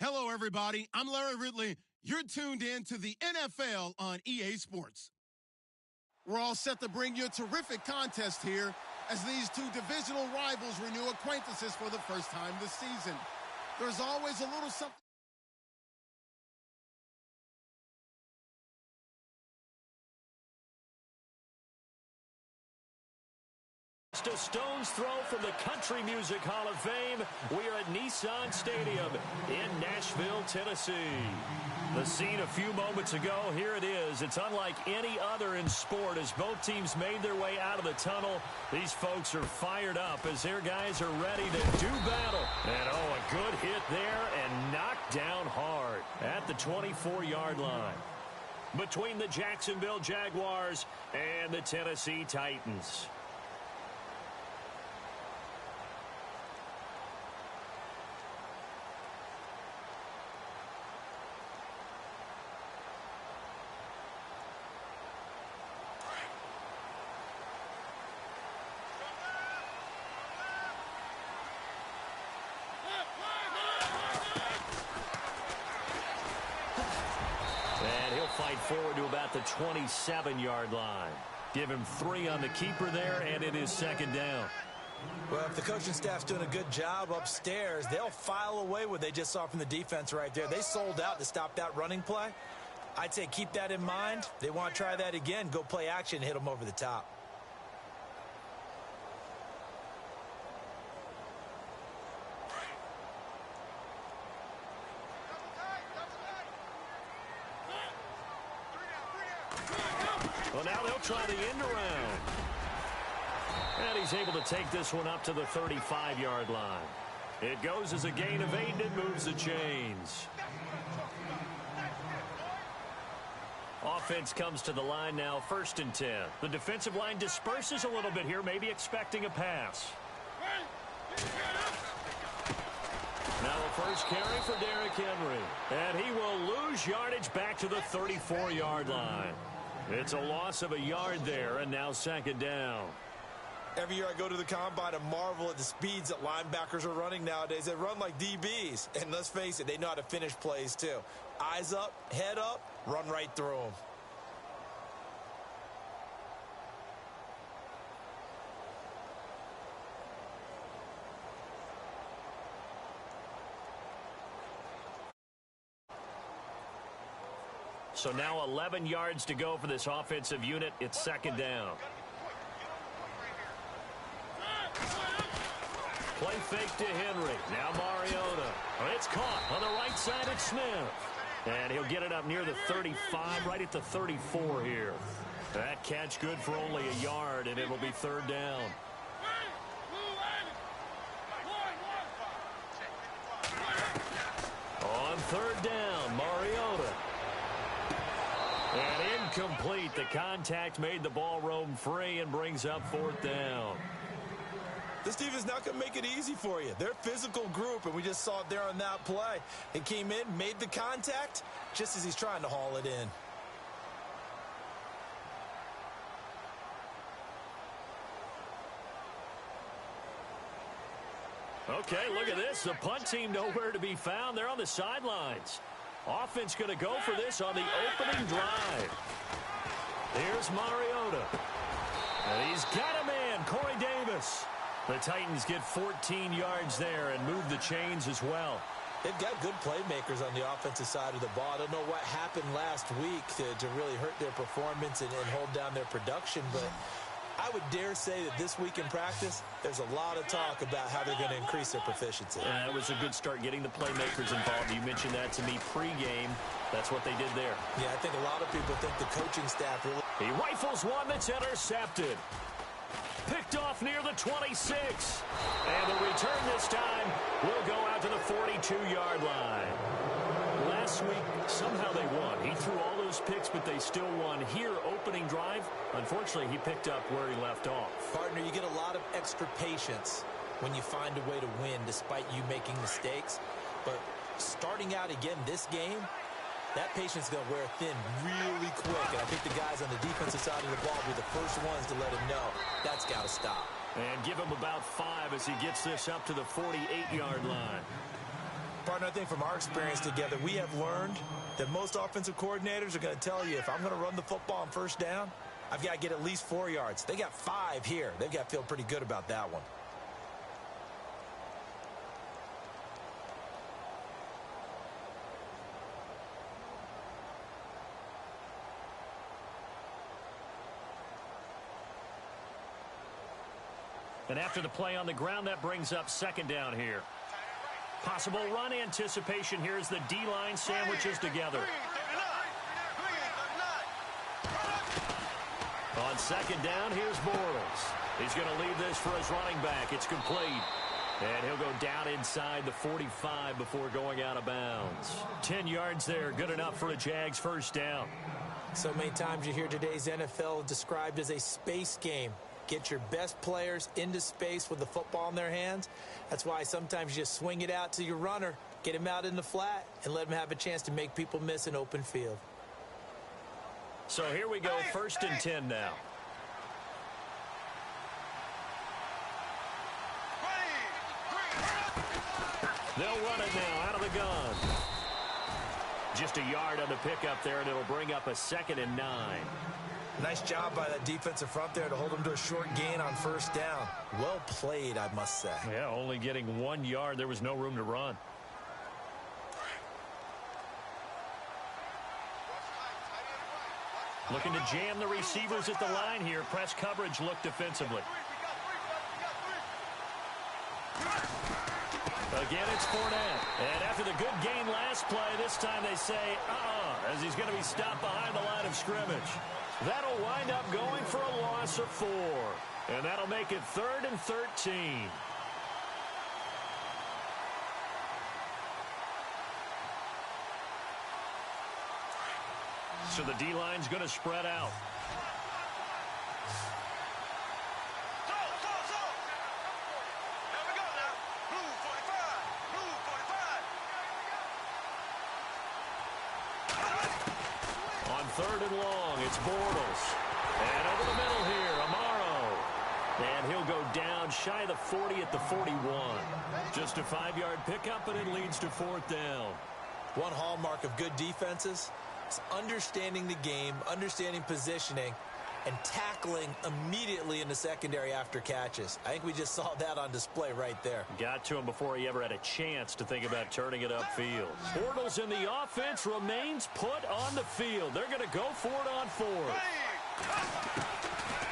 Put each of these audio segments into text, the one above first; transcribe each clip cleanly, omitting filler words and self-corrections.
Hello, everybody. I'm Larry Ridley. You're tuned in to the NFL on EA Sports. We're all set to bring you a terrific contest here as these two divisional rivals renew acquaintances for the first time this season. There's always a little something. Just a stone's throw from the Country Music Hall of Fame. We are at Nissan Stadium in Nashville, Tennessee. The scene a few moments ago, here it is. It's unlike any other in sport as both teams made their way out of the tunnel. These folks are fired up as their guys are ready to do battle. And oh, a good hit there and knocked down hard at the 24-yard line. Between the Jacksonville Jaguars and the Tennessee Titans. And he'll fight forward to about the 27-yard line. Give him 3 on the keeper there, and it is second down. Well, if the coaching staff's doing a good job upstairs, they'll file away what they just saw from the defense right there. They sold out to stop that running play. I'd say keep that in mind. They want to try that again, go play action, hit them over the top. Well, now they'll try the end around. And he's able to take this one up to the 35-yard line. It goes as a gain of 8 and it moves the chains. Offense comes to the line now, 1st and 10. The defensive line disperses a little bit here, maybe expecting a pass. Now a first carry for Derrick Henry. And he will lose yardage back to the 34-yard line. It's a loss of a yard there, and now second down. Every year I go to the combine and marvel at the speeds that linebackers are running nowadays. They run like DBs. And let's face it, they know how to finish plays too. Eyes up, head up, run right through them. So now 11 yards to go for this offensive unit. It's second down. Play fake to Henry. Now Mariota. It's caught on the right side of Smith. And he'll get it up near the 35, right at the 34 here. That catch good for only a yard, and it'll be third down. On third down, Mariota. And incomplete. The contact made the ball roam free and brings up fourth down. This defense not going to make it easy for you. They're a physical group, and we just saw it there on that play. He came in, made the contact, just as he's trying to haul it in. Okay, look at this. The punt team nowhere to be found. They're on the sidelines. Offense going to go for this on the opening drive. Here's Mariota. And he's got a man, Corey Davis. The Titans get 14 yards there and move the chains as well. They've got good playmakers on the offensive side of the ball. I don't know what happened last week to really hurt their performance and hold down their production, but I would dare say that this week in practice, there's a lot of talk about how they're going to increase their proficiency. It was a good start getting the playmakers involved. You mentioned that to me pregame. That's what they did there. Yeah, I think a lot of people think the coaching staff really... He rifles one that's intercepted. Picked off near the 26. And the return this time will go out to the 42-yard line. Last week, somehow they won. He threw all those picks, but they still won. Here, opening drive, unfortunately, he picked up where he left off. Partner, you get a lot of extra patience when you find a way to win despite you making mistakes. But starting out again this game, that patience is going to wear thin really quick. And I think the guys on the defensive side of the ball will be the first ones to let him know that's got to stop. And give him about 5 as he gets this up to the 48-yard line. Partner, I think from our experience together, we have learned that most offensive coordinators are going to tell you, if I'm going to run the football on first down, I've got to get at least 4 yards. They got 5 here. They've got to feel pretty good about that one. And after the play on the ground, that brings up second down here. Possible run anticipation here as the D-line sandwiches together. On second down, here's Bortles. He's going to leave this for his running back. It's complete. And he'll go down inside the 45 before going out of bounds. 10 yards there, good enough for a Jags first down. So many times you hear today's NFL described as a space game. Get your best players into space with the football in their hands. That's why sometimes you just swing it out to your runner, get him out in the flat, and let him have a chance to make people miss an open field. So here we go, first and 10 now. They'll run it now out of the gun. Just a yard on the pickup there, and it'll bring up a 2nd and 9. Nice job by that defensive front there to hold him to a short gain on first down. Well played, I must say. Yeah, only getting 1 yard. There was no room to run. Looking to jam the receivers at the line here. Press coverage look defensively. Again, it's Fournette. And after the good gain last play, this time they say, as he's going to be stopped behind the line of scrimmage. That'll wind up going for a loss of 4. And that'll make it 3rd and 13. So the D-line's going to spread out. On 3rd and long, it's Bortles. And over the middle here, Amaro. And he'll go down shy of the 40 at the 41. Just a 5-yard pickup, and it leads to 4th down. One hallmark of good defenses is understanding the game, understanding positioning, and tackling immediately in the secondary after catches. I think we just saw that on display right there. Got to him before he ever had a chance to think about turning it upfield. Bortles in the offense remains put on the field. They're going to go for it on 4th.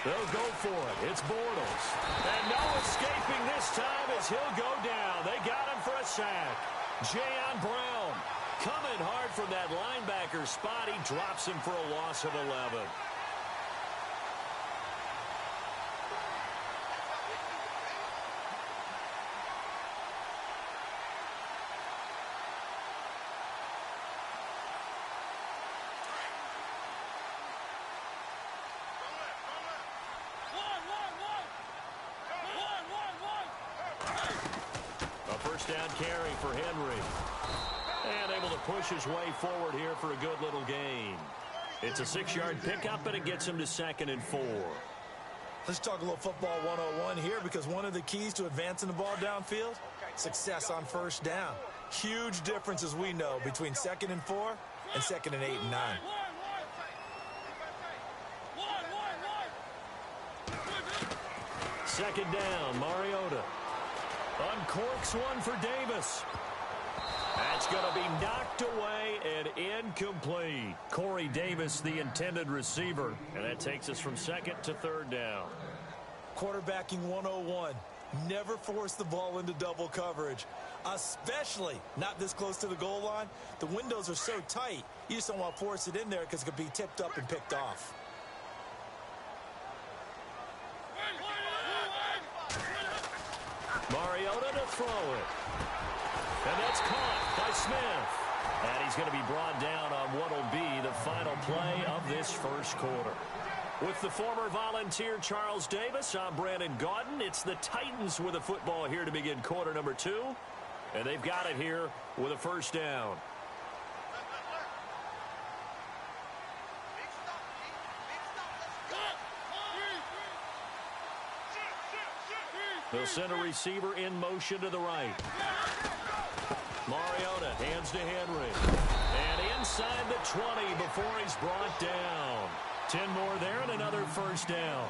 They'll go for it. It's Bortles. And no escaping this time as he'll go down. They got him for a sack. Jayon Brown coming hard from that linebacker spot. He drops him for a loss of 11. Down carry for Henry. And able to push his way forward here for a good little gain. It's a 6-yard pickup, and it gets him to 2nd and 4. Let's talk a little football 101 here, because one of the keys to advancing the ball downfield, success on first down. Huge difference, as we know, between 2nd and 4 and 2nd and 8 and 9. Second down, Mariota. Uncorks one for Davis. That's going to be knocked away and incomplete. Corey Davis, the intended receiver. And that takes us from 2nd to 3rd down. Quarterbacking 101. Never force the ball into double coverage, especially not this close to the goal line. The windows are so tight, you just don't want to force it in there because it could be tipped up and picked off. Mariota to throw it. And that's caught by Smith. And he's going to be brought down on what will be the final play of this first quarter. With the former Volunteer Charles Davis, I'm Brandon Gaudin. It's the Titans with a football here to begin quarter number 2. And they've got it here with a first down. They'll send a receiver in motion to the right. Mariota inside the 20 before he's brought down. 10 more there and another first down.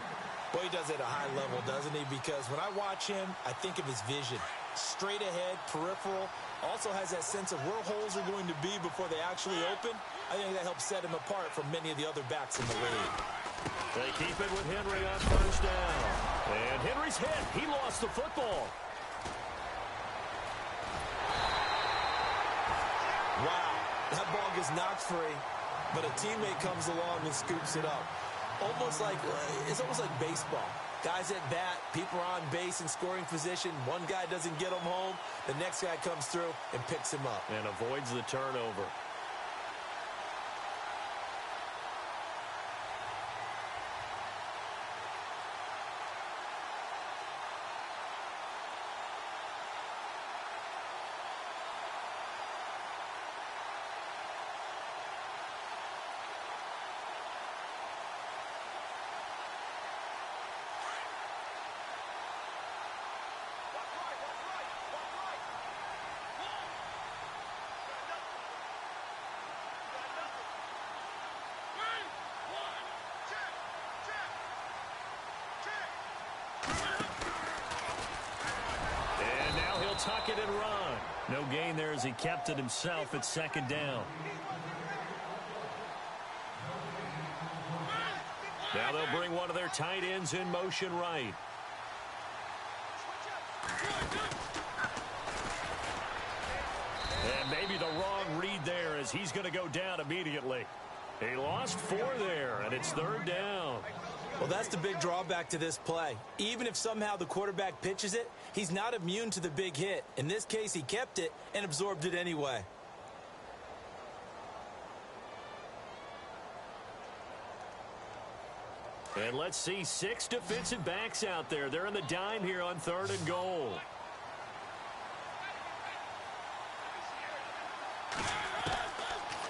Well, he does it at a high level, doesn't he? Because when I watch him, I think of his vision. Straight ahead, peripheral, also has that sense of where holes are going to be before they actually open. I think that helps set him apart from many of the other backs in the league. They keep it with Henry on first down. And Henry's hit. He lost the football. Wow, that ball gets knocked free, but a teammate comes along and scoops it up. It's almost like baseball. Guys at bat, people are on base in scoring position. One guy doesn't get him home. The next guy comes through and picks him up. And avoids the turnover. Tuck it and run. No gain there as he kept it himself at second down. Now they'll bring one of their tight ends in motion right. And maybe the wrong read there as he's going to go down immediately. He lost 4 there, and it's third down. Well, that's the big drawback to this play. Even if somehow the quarterback pitches it, he's not immune to the big hit. In this case, he kept it and absorbed it anyway. And let's see 6 defensive backs out there. They're in the dime here on 3rd and goal.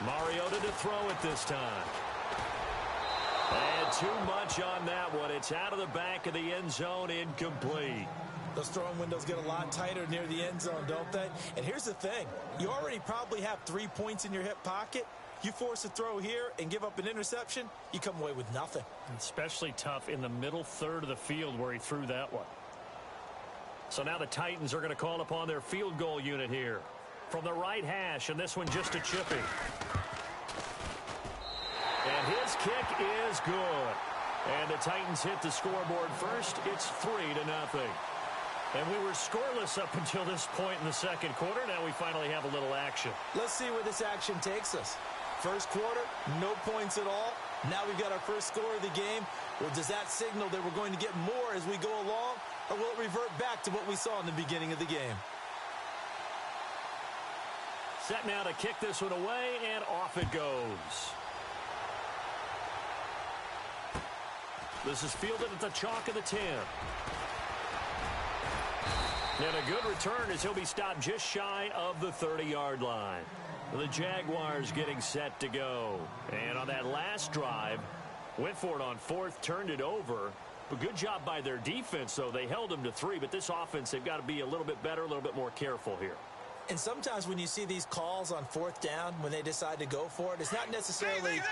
Mariota to throw it this time. And too much on that one. It's out of the back of the end zone, incomplete. Those throwing windows get a lot tighter near the end zone, don't they? And here's the thing. You already probably have 3 points in your hip pocket. You force a throw here and give up an interception, you come away with nothing. Especially tough in the middle third of the field where he threw that one. So now the Titans are going to call upon their field goal unit here. From the right hash, and this one just a chipping. And his kick is good. And the Titans hit the scoreboard first. It's 3-0. And we were scoreless up until this point in the second quarter. Now we finally have a little action. Let's see where this action takes us. First quarter, no points at all. Now we've got our first score of the game. Well, does that signal that we're going to get more as we go along? Or will it revert back to what we saw in the beginning of the game? Set now to kick this one away, and off it goes. This is fielded at the chalk of the 10. And a good return as he'll be stopped just shy of the 30-yard line. The Jaguars getting set to go. And on that last drive, went for it on 4th, turned it over. But good job by their defense, though. They held them to 3, but this offense, they've got to be a little bit better, a little bit more careful here. And sometimes when you see these calls on 4th down, when they decide to go for it, it's not necessarily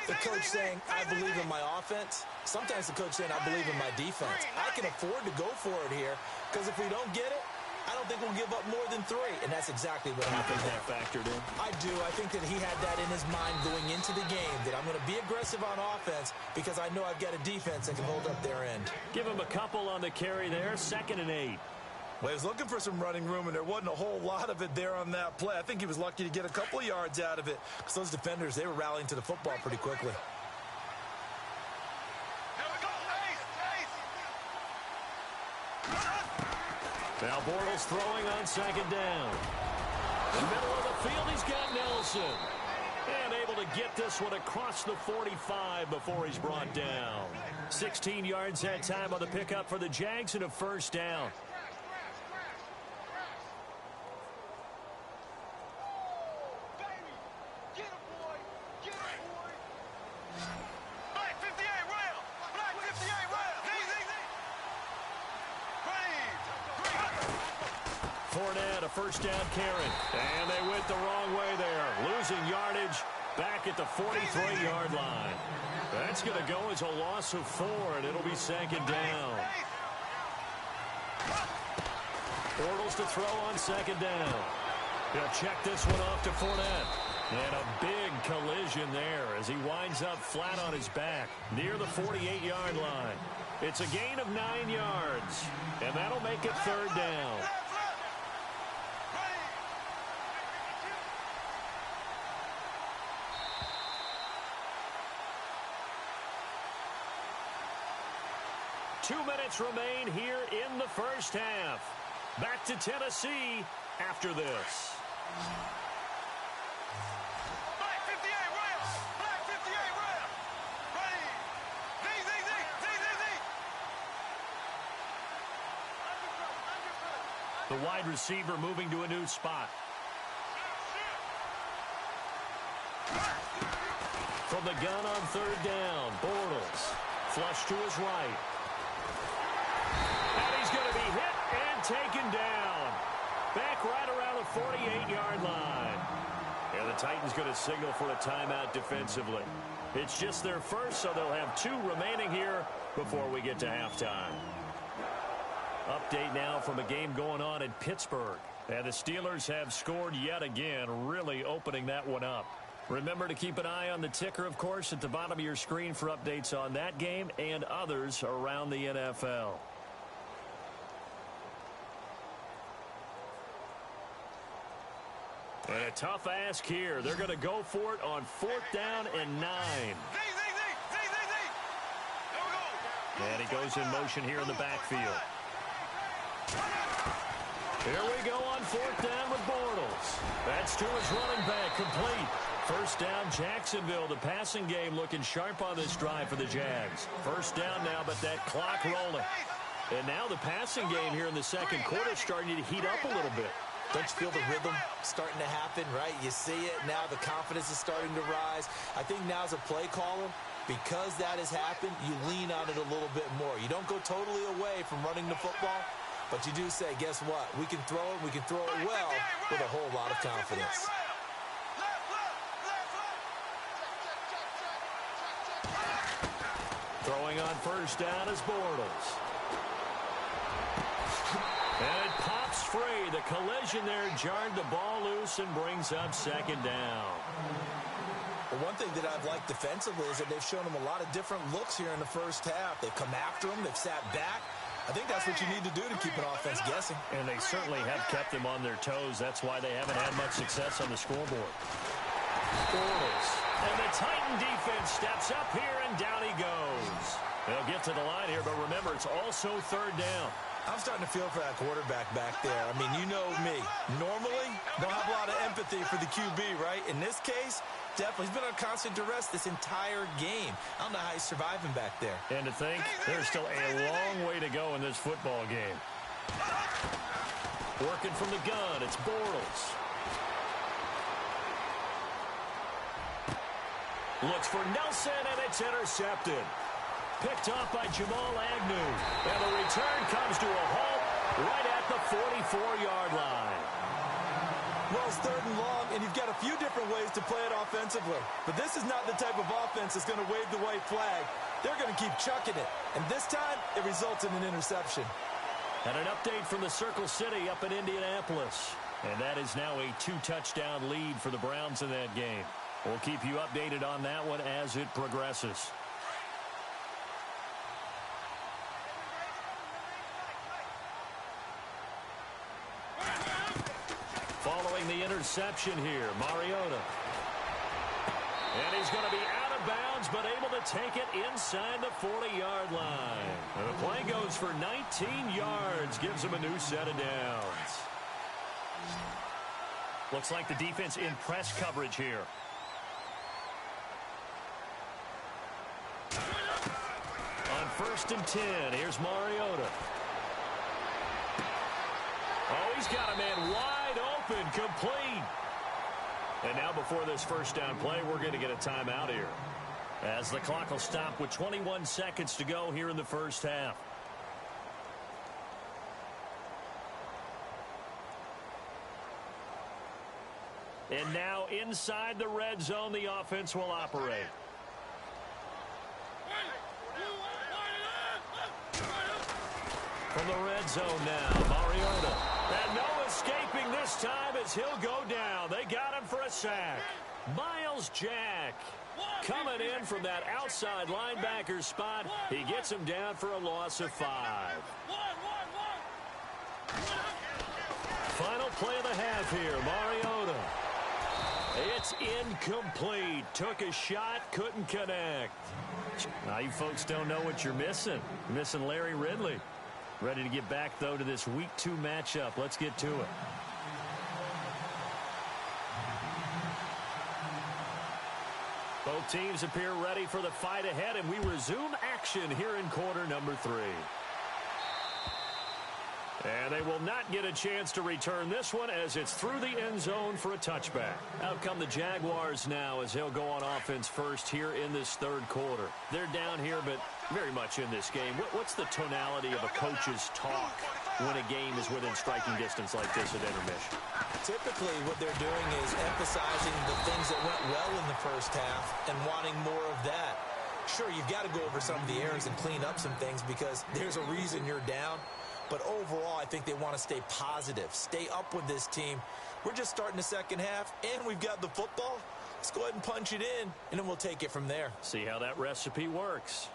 the coach saying, I believe in my offense. Sometimes the coach saying, I believe in my defense. I can afford to go for it here because if we don't get it, I don't think we'll give up more than 3. And that's exactly what happened there. That factored in? I do. I think that he had that in his mind going into the game, that I'm going to be aggressive on offense because I know I've got a defense that can hold up their end. Give him a couple on the carry there, 2nd and 8. Well, he was looking for some running room, and there wasn't a whole lot of it there on that play. I think he was lucky to get a couple of yards out of it because those defenders, they were rallying to the football pretty quickly. Now Bortles throwing on 2nd down. In the middle of the field, he's got Nelson. And able to get this one across the 45 before he's brought down. 16 yards that time on the pickup for the Jags and a first down. Fournette, a first down carry. And they went the wrong way there. Losing yardage back at the 43-yard line. That's going to go as a loss of 4, and it'll be second down. Bortles to throw on second down. He'll check this one off to Fournette. And a big collision there as he winds up flat on his back near the 48-yard line. It's a gain of 9 yards, and that'll make it third down. Two minutes remain here in the first half. Back to Tennessee after this. The wide receiver moving to a new spot. From the gun on third down, Bortles. Flush to his right. And he's going to be hit and taken down. Back right around the 48-yard line. And the Titans going to signal for a timeout defensively. It's just their first, so they'll have 2 remaining here before we get to halftime. Update now from a game going on in Pittsburgh. And the Steelers have scored yet again, really opening that one up. Remember to keep an eye on the ticker, of course, at the bottom of your screen for updates on that game and others around the NFL. And a tough ask here. They're going to go for it on 4th down and 9. And he goes in motion here in the backfield. Here we go on 4th down with Bortles. That's to his running back, complete. First down, Jacksonville. The passing game looking sharp on this drive for the Jags. First down now, but that clock rolling. And now the passing game here in the second quarter starting to heat up a little bit. Don't you feel the rhythm starting to happen, right? You see it now. The confidence is starting to rise. I think now as a play caller, because that has happened, you lean on it a little bit more. You don't go totally away from running the football, but you do say, guess what? We can throw it. We can throw it well with a whole lot of confidence. Throwing on first down is Bortles. And it pops free. The collision there jarred the ball loose and brings up second down. Well, one thing that I've liked defensively is that they've shown them a lot of different looks here in the first half. They've come after them. They've sat back. I think that's what you need to do to keep an offense guessing. And they certainly have kept them on their toes. That's why they haven't had much success on the scoreboard. Bortles. And the Titan defense steps up here, and down he goes. They'll get to the line here, but remember, it's also third down. I'm starting to feel for that quarterback back there. I mean, you know me. Normally, don't have a lot of empathy for the QB, right? In this case, definitely. He's been on constant duress this entire game. I don't know how he's surviving back there. And to think, there's still a long way to go in this football game. Working from the gun, it's Bortles. Looks for Nelson, and it's intercepted. Picked off by Jamal Agnew. And the return comes to a halt right at the 44-yard line. Well, it's third and long, and you've got a few different ways to play it offensively. But this is not the type of offense that's going to wave the white flag. They're going to keep chucking it. And this time, it results in an interception. And an update from the Circle City up in Indianapolis. And that is now a 2-touchdown lead for the Browns in that game. We'll keep you updated on that one as it progresses. Following the interception here, Mariota. And he's going to be out of bounds, but able to take it inside the 40-yard line. And the play goes for 19 yards, gives him a new set of downs. Looks like the defense in press coverage here. On 1st and 10, here's Mariota. Oh, he's got a man wide open, complete. And now before this first down play, we're going to get a timeout here, as the clock will stop with 21 seconds to go here in the first half. And now inside the red zone, the offense will operate. From the red zone now, Mariota. And no escaping this time as he'll go down. They got him for a sack. Miles Jack coming in from that outside linebacker spot. He gets him down for a loss of 5. Final play of the half here, Mariota. It's incomplete. Took a shot, couldn't connect. Now you folks don't know what you're missing. You're missing Larry Ridley. Ready to get back, though, to this Week 2 matchup. Let's get to it. Both teams appear ready for the fight ahead, and we resume action here in quarter number 3. And they will not get a chance to return this one as it's through the end zone for a touchback. Out come the Jaguars now as he'll go on offense first here in this third quarter. They're down here, but very much in this game. What's the tonality of a coach's talk when a game is within striking distance like this at intermission? Typically, what they're doing is emphasizing the things that went well in the first half and wanting more of that. Sure, you've got to go over some of the errors and clean up some things because there's a reason you're down. But overall, I think they want to stay positive, stay up with this team. We're just starting the second half, and we've got the football. Let's go ahead and punch it in, and then we'll take it from there. See how that recipe works.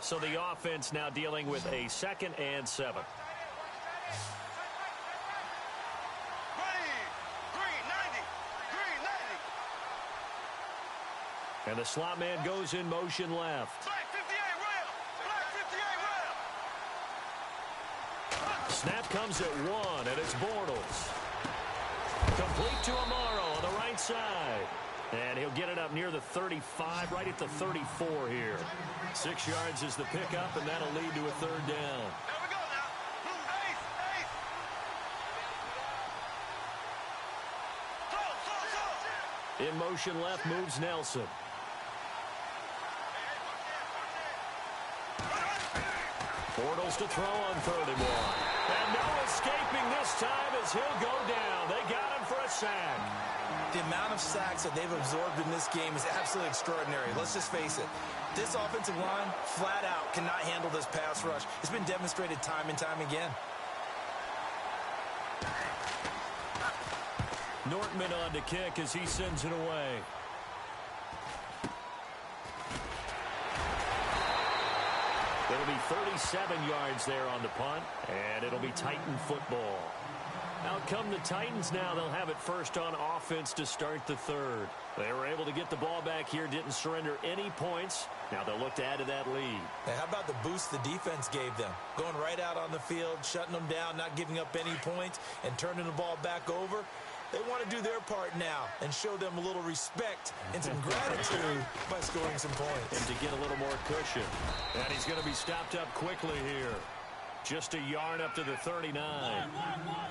So the offense now dealing with a 2nd and 7. And the slot man goes in motion left. Black 58 rail. Black 58 rail. Snap comes at 1, and it's Bortles. Complete to Amaro on the right side. And he'll get it up near the 35, right at the 34 here. 6 yards is the pickup, and that'll lead to a 3rd down. There we go now. Ace, ace. Throw. In motion left moves Nelson. Bortles to throw on 31. And no escaping this time as he'll go down. They got him for a sack. The amount of sacks that they've absorbed in this game is absolutely extraordinary. Let's just face it. This offensive line, flat out, cannot handle this pass rush. It's been demonstrated time and time again. Nortman on to kick as he sends it away. It'll be 37 yards there on the punt, and it'll be Titan football. Out come the Titans now. They'll have it first on offense to start the 3rd. They were able to get the ball back here, didn't surrender any points. Now they'll look to add to that lead. Hey, how about the boost the defense gave them? Going right out on the field, shutting them down, not giving up any points, and turning the ball back over. They want to do their part now and show them a little respect and some gratitude by scoring some points. And to get a little more cushion. And he's going to be stopped up quickly here. Just a yard up to the 39.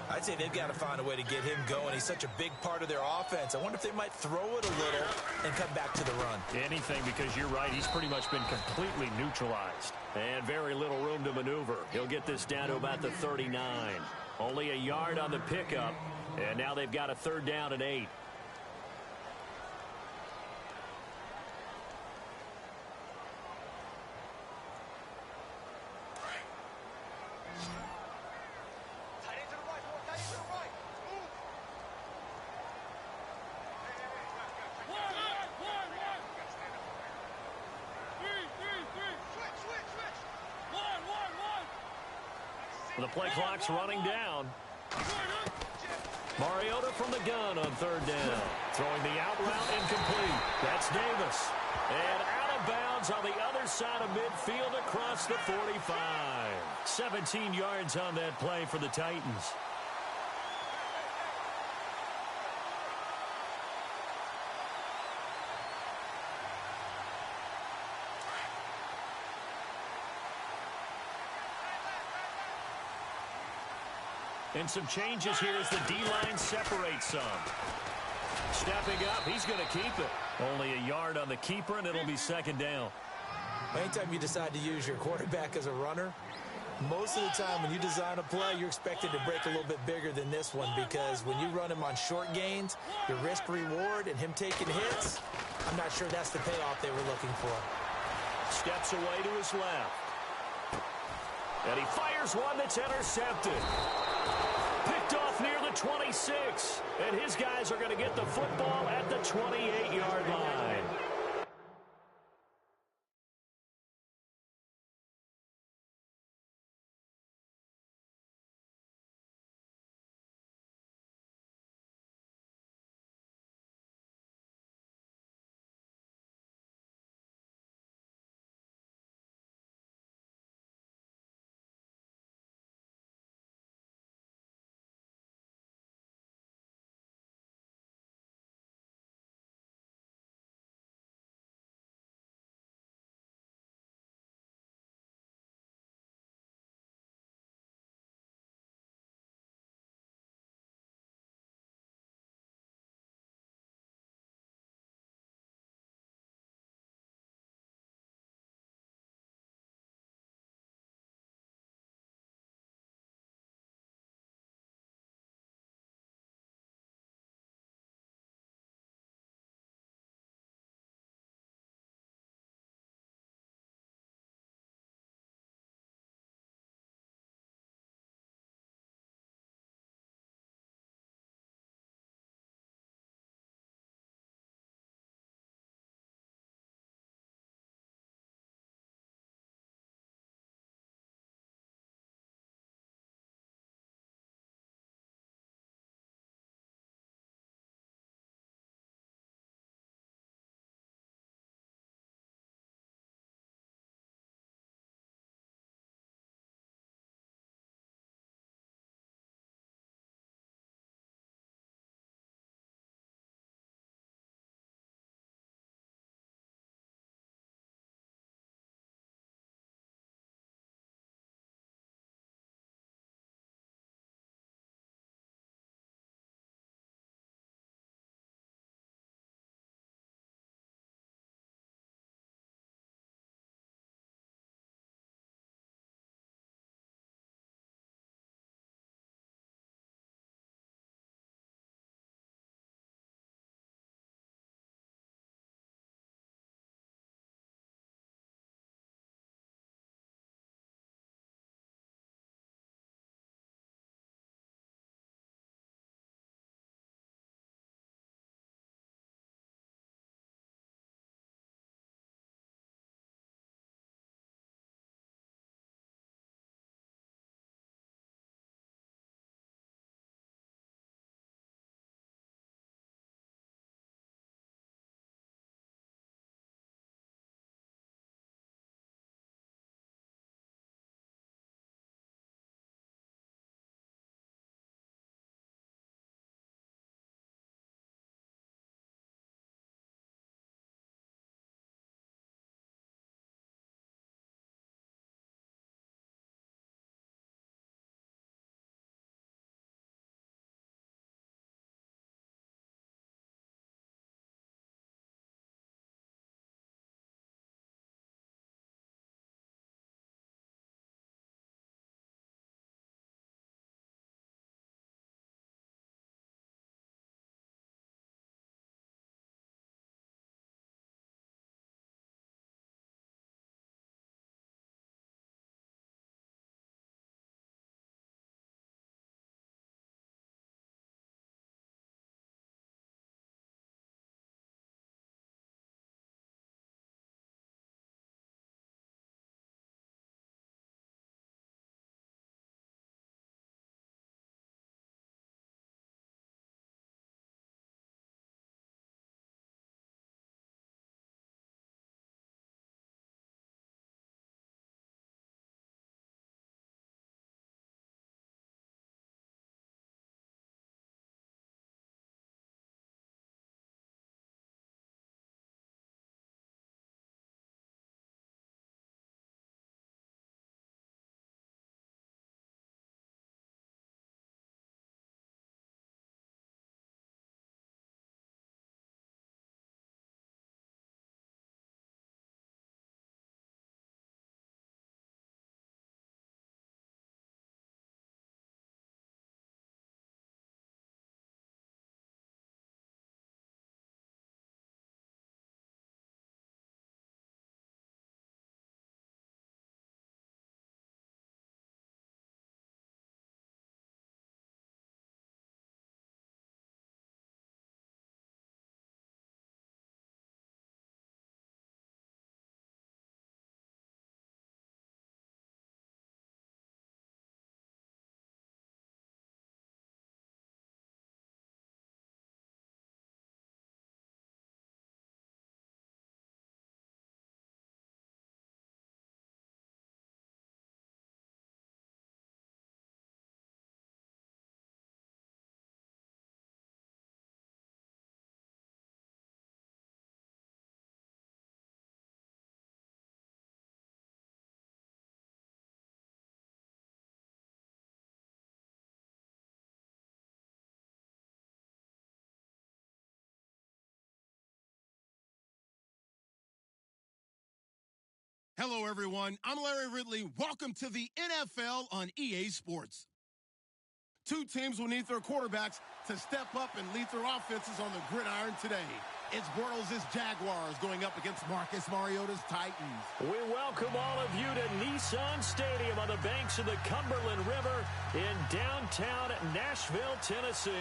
I'd say they've got to find a way to get him going. He's such a big part of their offense. I wonder if they might throw it a little and come back to the run. Anything, because you're right. He's pretty much been completely neutralized. And very little room to maneuver. He'll get this down to about the 39. Only a yard on the pickup. And now they've got a 3rd down and 8. The play clock's running down. Mariota from the gun on 3rd down. Throwing the out route incomplete. That's Davis. And out of bounds on the other side of midfield across the 45. 17 yards on that play for the Titans. And some changes here as the D-line separates some. Stepping up, he's going to keep it. Only a yard on the keeper, and it'll be 2nd down. Anytime you decide to use your quarterback as a runner, Most of the time when you design a play, you're expected to break a little bit bigger than this one because when you run him on short gains, your risk-reward and him taking hits, I'm not sure that's the payoff they were looking for. Steps away to his left. And he fires one that's intercepted. Picked off near the 26. And his guys are going to get the football at the 28-yard line. Hello, everyone. I'm Larry Ridley. Welcome to the NFL on EA Sports. Two teams will need their quarterbacks to step up and lead their offenses on the gridiron today. It's Bortles' Jaguars going up against Marcus Mariota's Titans. We welcome all of you to Nissan Stadium on the banks of the Cumberland River in downtown Nashville, Tennessee.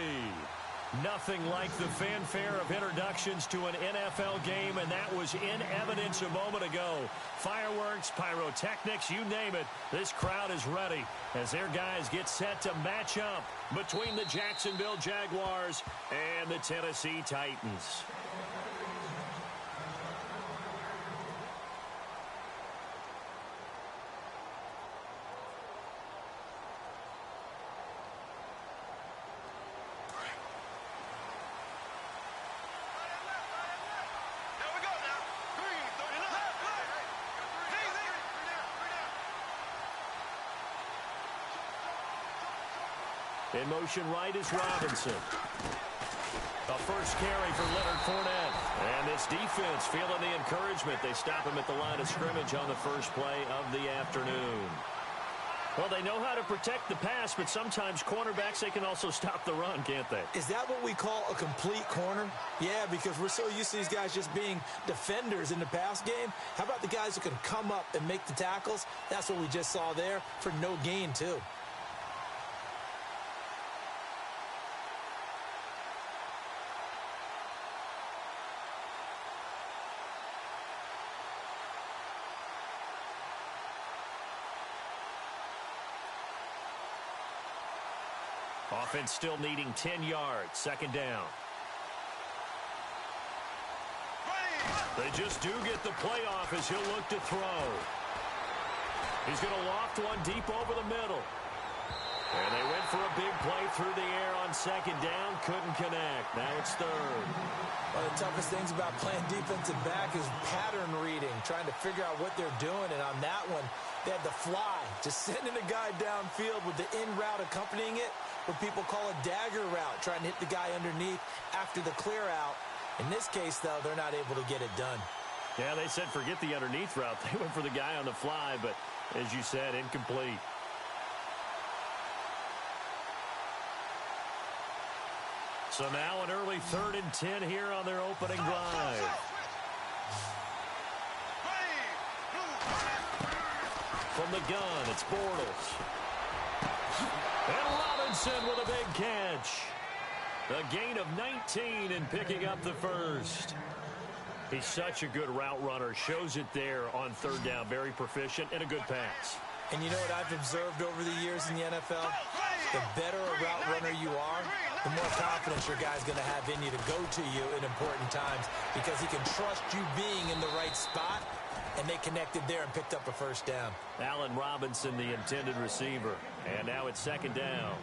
Nothing like the fanfare of introductions to an NFL game, and that was in evidence a moment ago. Fireworks, pyrotechnics, you name it. This crowd is ready as their guys get set to match up between the Jacksonville Jaguars and the Tennessee Titans. In motion right is Robinson. A first carry for Leonard Fournette. And this defense feeling the encouragement. They stop him at the line of scrimmage on the first play of the afternoon. Well, they know how to protect the pass, but sometimes cornerbacks, they can also stop the run, can't they? Is that what we call a complete corner? Yeah, because we're so used to these guys just being defenders in the pass game. How about the guys who can come up and make the tackles? That's what we just saw there for no gain, too. Offense still needing 10 yards. Second down. They just do get the playoff as he'll look to throw. He's going to loft one deep over the middle. And they went for a big play through the air on second down. Couldn't connect. Now it's third. One of the toughest things about playing defensive back is pattern reading, trying to figure out what they're doing. And on that one, they had the fly, just sending a guy downfield with the in route accompanying it, what people call a dagger route, trying to hit the guy underneath after the clear out. In this case, though, they're not able to get it done. Yeah, they said forget the underneath route. They went for the guy on the fly, but as you said, incomplete. So now an early 3rd and 10 here on their opening drive. From the gun, it's Bortles. And Robinson with a big catch. A gain of 19 and picking up the first. He's such a good route runner. Shows it there on third down. Very proficient and a good pass. And you know what I've observed over the years in the NFL? The better a route runner you are, the more confidence your guy's going to have in you to go to you in important times because he can trust you being in the right spot, and they connected there and picked up a first down. Allen Robinson, the intended receiver. And now it's second down.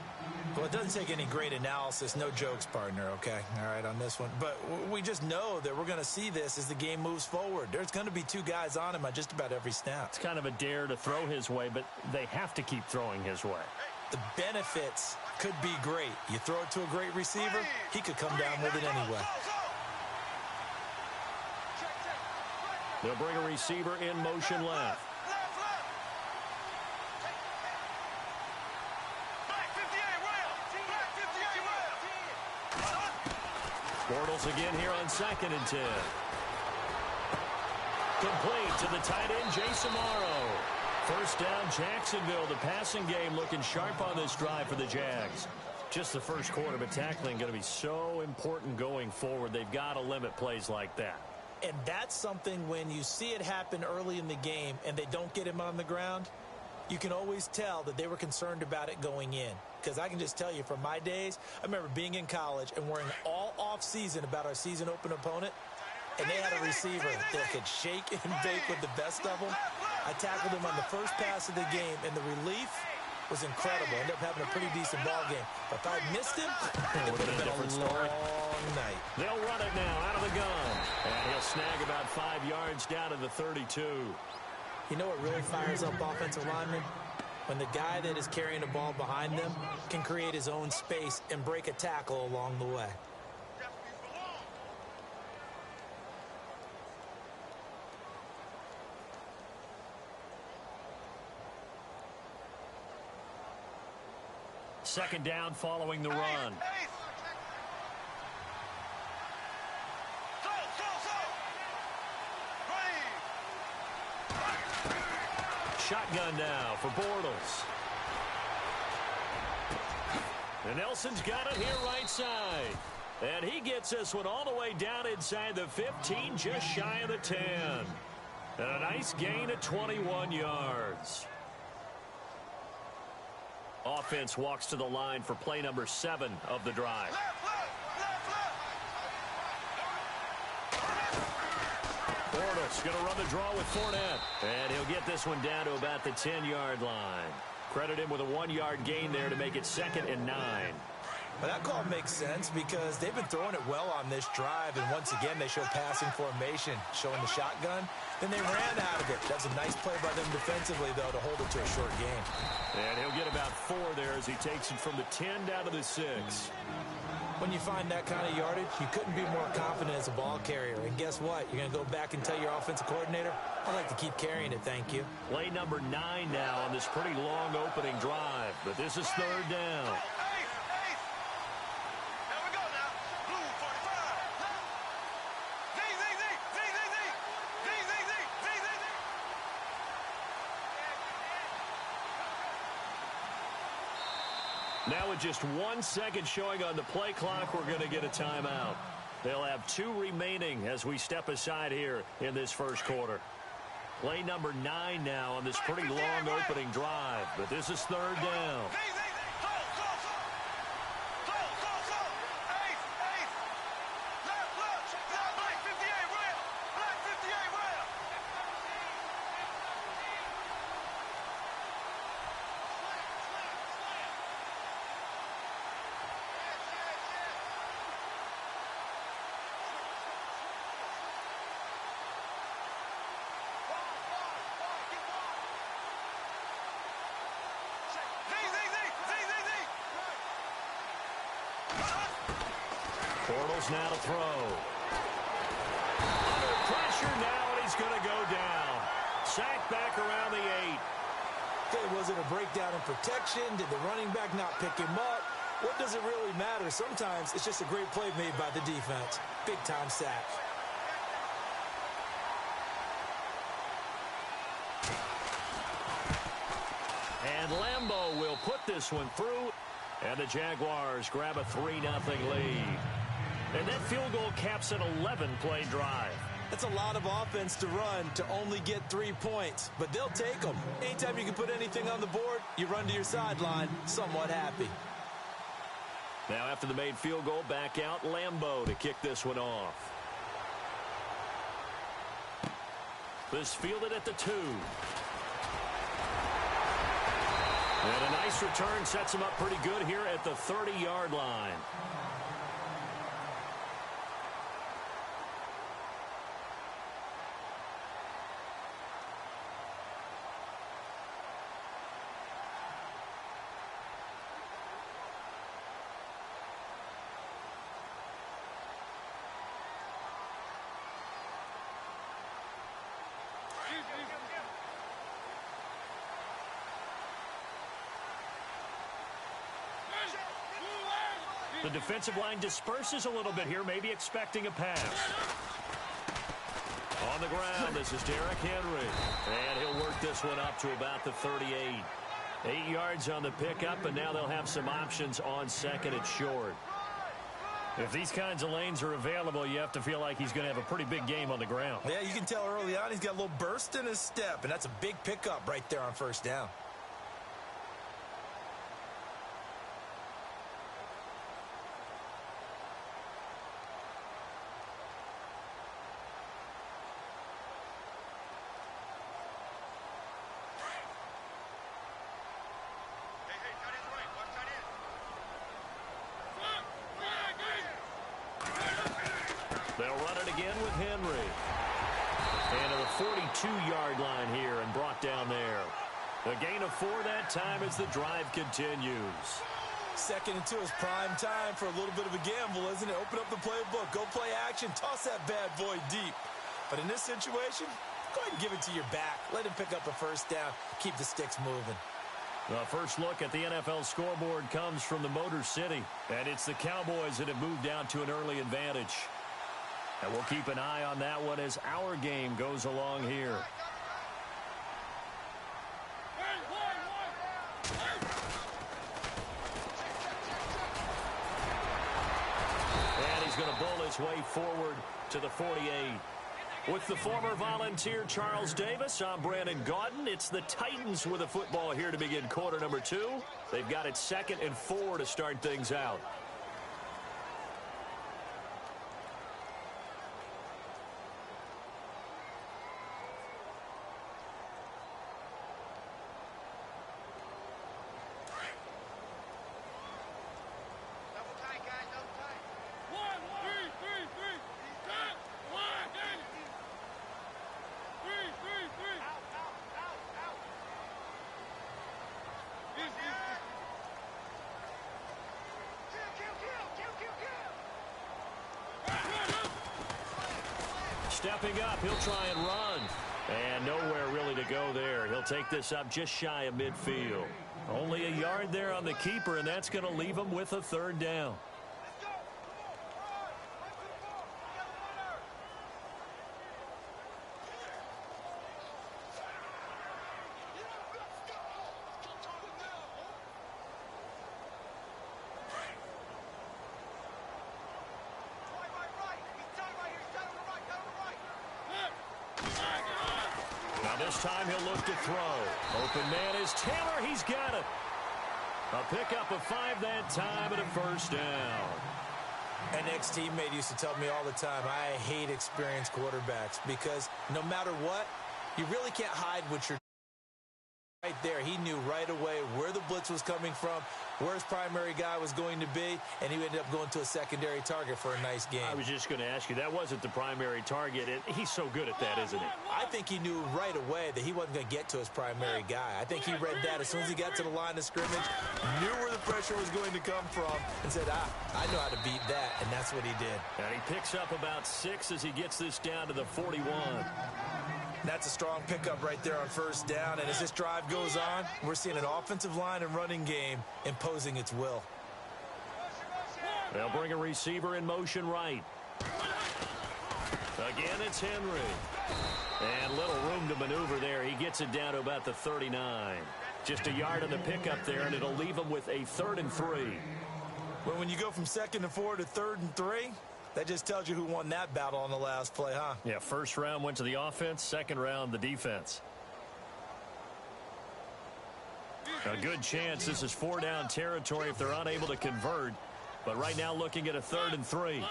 Well, it doesn't take any great analysis. No jokes, partner, okay? All right, on this one. But we just know that we're going to see this as the game moves forward. There's going to be two guys on him on just about every snap. It's kind of a dare to throw his way, but they have to keep throwing his way. The benefits could be great. You throw it to a great receiver, he could come down with it anyway. They'll bring a receiver in motion left. Bortles again here on 2nd and 10. Complete to the tight end, Jason Morrow. First down, Jacksonville. The passing game looking sharp on this drive for the Jags. Just the first quarter, but tackling going to be so important going forward. They've got to limit plays like that. And that's something when you see it happen early in the game and they don't get him on the ground, you can always tell that they were concerned about it going in. Because I can just tell you from my days, I remember being in college and worrying all off-season about our season open opponent, and they had a receiver that could shake and bake with the best of them. I tackled him on the first pass of the game, and the relief was incredible. Ended up having a pretty decent ball game. But if I missed him, it would have been a long night. They'll run it now out of the gun. And he'll snag about 5 yards down to the 32. You know what really fires up offensive linemen? When the guy that is carrying the ball behind them can create his own space and break a tackle along the way. Second down following the run. Shotgun now for Bortles. And Nelson's got it here right side. And he gets this one all the way down inside the 15, just shy of the 10. And a nice gain of 21 yards. Offense walks to the line for play number 7 of the drive. Bortles going to run the draw with Fournette. And he'll get this one down to about the 10-yard line. Credit him with a 1-yard gain there to make it 2nd and 9. But that call makes sense because they've been throwing it well on this drive, and once again they show passing formation, showing the shotgun. Then they ran out of it. That's a nice play by them defensively, though, to hold it to a short gain. And he'll get about 4 there as he takes it from the 10 down to the 6. When you find that kind of yardage, you couldn't be more confident as a ball carrier. And guess what? You're going to go back and tell your offensive coordinator, I'd like to keep carrying it, thank you. Play number 9 now on this pretty long opening drive. But this is 3rd down. Now with just 1 second showing on the play clock, we're going to get a timeout. They'll have 2 remaining as we step aside here in this first quarter. Play number 9 now on this pretty long opening drive, but this is 3rd down. Bortles now to throw. Under pressure now, and he's going to go down. Sacked back around the 8. Okay, was it a breakdown in protection? Did the running back not pick him up? What does it really matter? Sometimes it's just a great play made by the defense. Big-time sack. And Lambeau will put this one through. And the Jaguars grab a 3-0 lead. And that field goal caps an 11-play drive. That's a lot of offense to run to only get 3 points, but they'll take them. Anytime you can put anything on the board, you run to your sideline somewhat happy. Now after the made field goal, back out Lambeau to kick this one off. This fielded at the 2. And a nice return sets him up pretty good here at the 30-yard line. The defensive line disperses a little bit here, maybe expecting a pass. On the ground, this is Derrick Henry. And he'll work this one up to about the 38. 8 yards on the pickup, and now they'll have some options on 2nd and short. If these kinds of lanes are available, you have to feel like he's going to have a pretty big game on the ground. Yeah, you can tell early on he's got a little burst in his step, and that's a big pickup right there on 1st down. They'll run it again with Henry. And to the 42-yard line here and brought down there. A gain of 4 that time as the drive continues. 2nd and 2 is prime time for a little bit of a gamble, isn't it? Open up the playbook, go play action, toss that bad boy deep. But in this situation, go ahead and give it to your back. Let him pick up a 1st down, keep the sticks moving. The first look at the NFL scoreboard comes from the Motor City, and it's the Cowboys that have moved out to an early advantage. And we'll keep an eye on that one as our game goes along here. And he's going to bowl his way forward to the 48. With the former Volunteer Charles Davis, I'm Brandon Gaudin. It's the Titans with the football here to begin quarter number 2. They've got it 2nd and 4 to start things out. Stepping up, he'll try and run. And nowhere really to go there. He'll take this up just shy of midfield. Only a yard there on the keeper, and that's going to leave him with a 3rd down. This time he'll look to throw. Open man is Taylor. He's got it. A pickup of 5 that time and a 1st down. An ex-teammate used to tell me all the time, I hate experienced quarterbacks because no matter what, you really can't hide what you're right there. He knew right away where the blitz was coming from, where his primary guy was going to be, and he ended up going to a secondary target for a nice game. I was just going to ask you, that wasn't the primary target. He's so good at that, isn't he? I think he knew right away that he wasn't going to get to his primary guy. I think he read that as soon as he got to the line of scrimmage, knew where the pressure was going to come from, and said, I know how to beat that, and that's what he did. And he picks up about 6 as he gets this down to the 41. That's a strong pickup right there on 1st down. And as this drive goes on, we're seeing an offensive line and running game imposing its will. They'll bring a receiver in motion right. Again, it's Henry. And little room to maneuver there. He gets it down to about the 39. Just a yard on the pickup there, and it'll leave him with a 3rd and 3. Well, when you go from 2nd and 4 to 3rd and 3, that just tells you who won that battle on the last play, huh? Yeah, 1st round went to the offense, 2nd round the defense. A good chance this is 4-down territory if they're unable to convert. But right now looking at a 3rd and 3.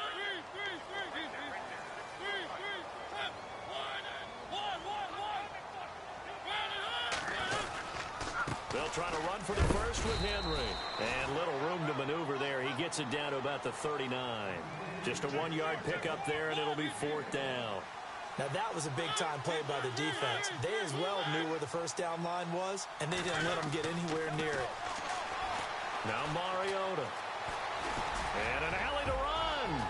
They'll try to run for the 1st with Henry. And little room to maneuver there. He gets it down to about the 39. Just a 1-yard pickup there, and it'll be 4th down. Now, that was a big-time play by the defense. They as well knew where the 1st down line was, and they didn't let them get anywhere near it. Now Mariota. And an alley to run.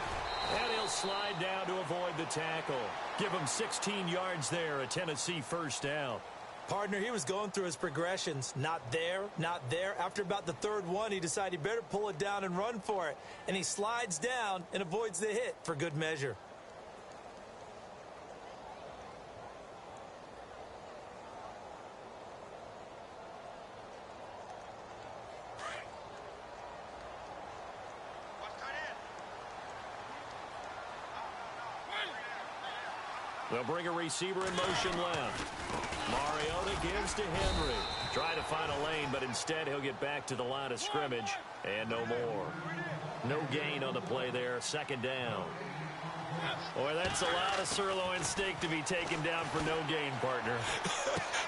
And he'll slide down to avoid the tackle. Give him 16 yards there, a Tennessee 1st down. Partner, he was going through his progressions. Not there, not there. After about the 3rd one, he decided he better pull it down and run for it. And he slides down and avoids the hit for good measure. They'll bring a receiver in motion left. Mariota gives to Henry. Try to find a lane, but instead he'll get back to the line of scrimmage. And no more. No gain on the play there. 2nd down. Boy, that's a lot of sirloin steak to be taken down for no gain, partner.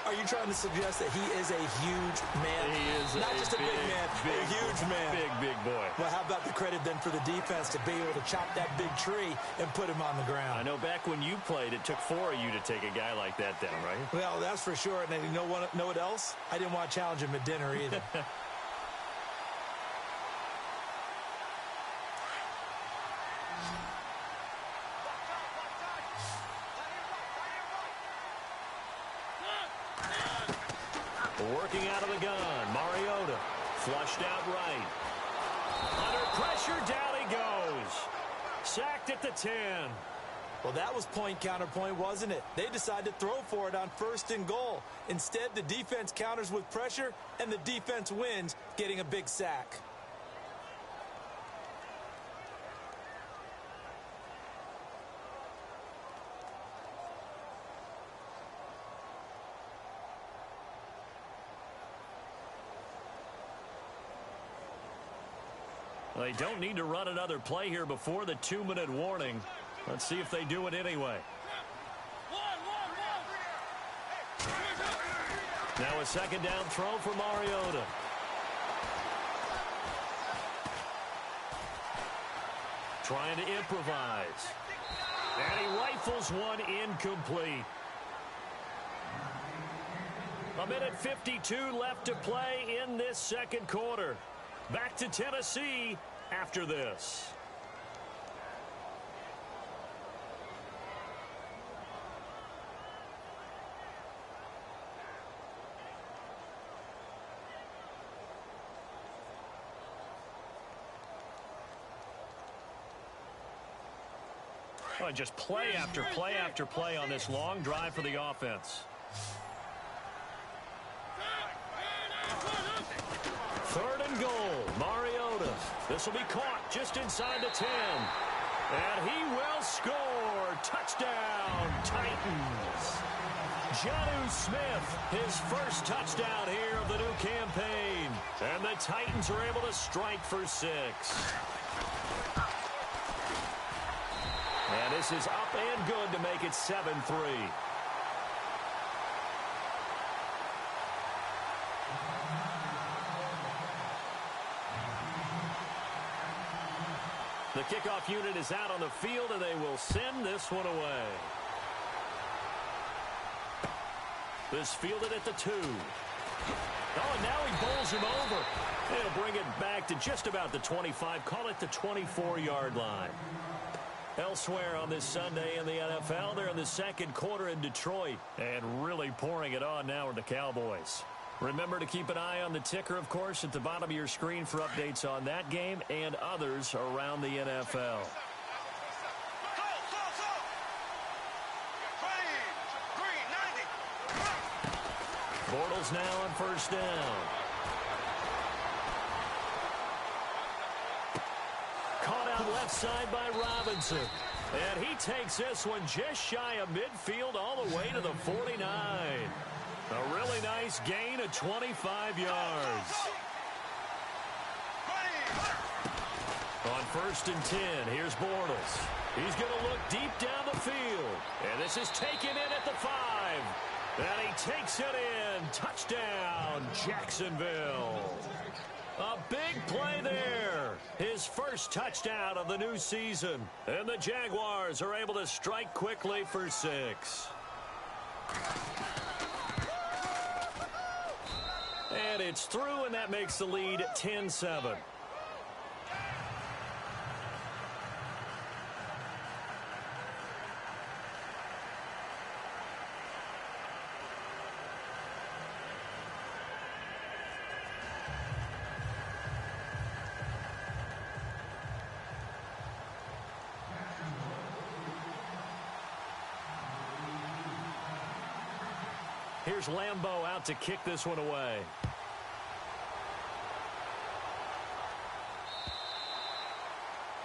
Are you trying to suggest that he is a huge man? He is not just a big man, a huge man. Big boy. Well, how about the credit then for the defense to be able to chop that big tree and put him on the ground? I know back when you played, it took 4 of you to take a guy like that down, right? Well, that's for sure. And you know what else? I didn't want to challenge him at dinner either. Working out of the gun, Mariota. Flushed out right. Under pressure, down he goes. Sacked at the 10. Well, that was point counterpoint, wasn't it? They decided to throw for it on 1st and goal. Instead, the defense counters with pressure, and the defense wins, getting a big sack. They don't need to run another play here before the 2-minute warning. Let's see if they do it anyway. Now a 2nd down throw for Mariota. Trying to improvise. And he rifles one incomplete. 1:52 left to play in this 2nd quarter. Back to Tennessee after this. Oh, just play after play after play on this long drive for the offense. 3rd and goal. Mariota. This will be caught just inside the 10. And he will score. Touchdown, Titans. Jonnu Smith, his first touchdown here of the new campaign. And the Titans are able to strike for 6. And this is up and good to make it 7-3. The kickoff unit is out on the field, and they will send this one away. This fielded at the 2. Oh, and now he bowls him over. It'll bring it back to just about the 25. Call it the 24-yard line. Elsewhere on this Sunday in the NFL, they're in the 2nd quarter in Detroit. And really pouring it on now are the Cowboys. Remember to keep an eye on the ticker, of course, at the bottom of your screen for updates on that game and others around the NFL. Bortles now on 1st down. Caught out left side by Robinson. And he takes this one just shy of midfield all the way to the 49. A really nice gain of 25 yards. On 1st and 10, here's Bortles. He's going to look deep down the field. And this is taken in at the 5. And he takes it in. Touchdown, Jacksonville. A big play there. His first touchdown of the new season. And the Jaguars are able to strike quickly for 6. And it's through, and that makes the lead 10-7. Here's Lambeau out to kick this one away.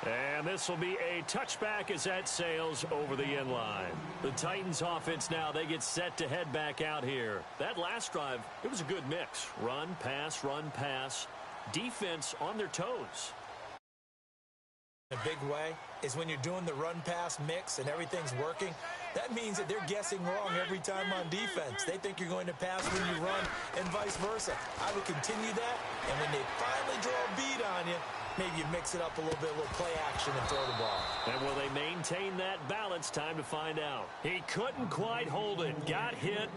And this will be a touchback as that sails over the end line. The Titans offense now, they get set to head back out here. That last drive, it was a good mix. Run, pass, defense on their toes. A big way is when you're doing the run-pass mix and everything's working. That means that they're guessing wrong every time on defense. They think you're going to pass when you run and vice versa. I would continue that, and when they finally draw a beat on you, maybe you mix it up a little bit, a little play action and throw the ball. And will they maintain that balance? Time to find out. He couldn't quite hold it. Got hit.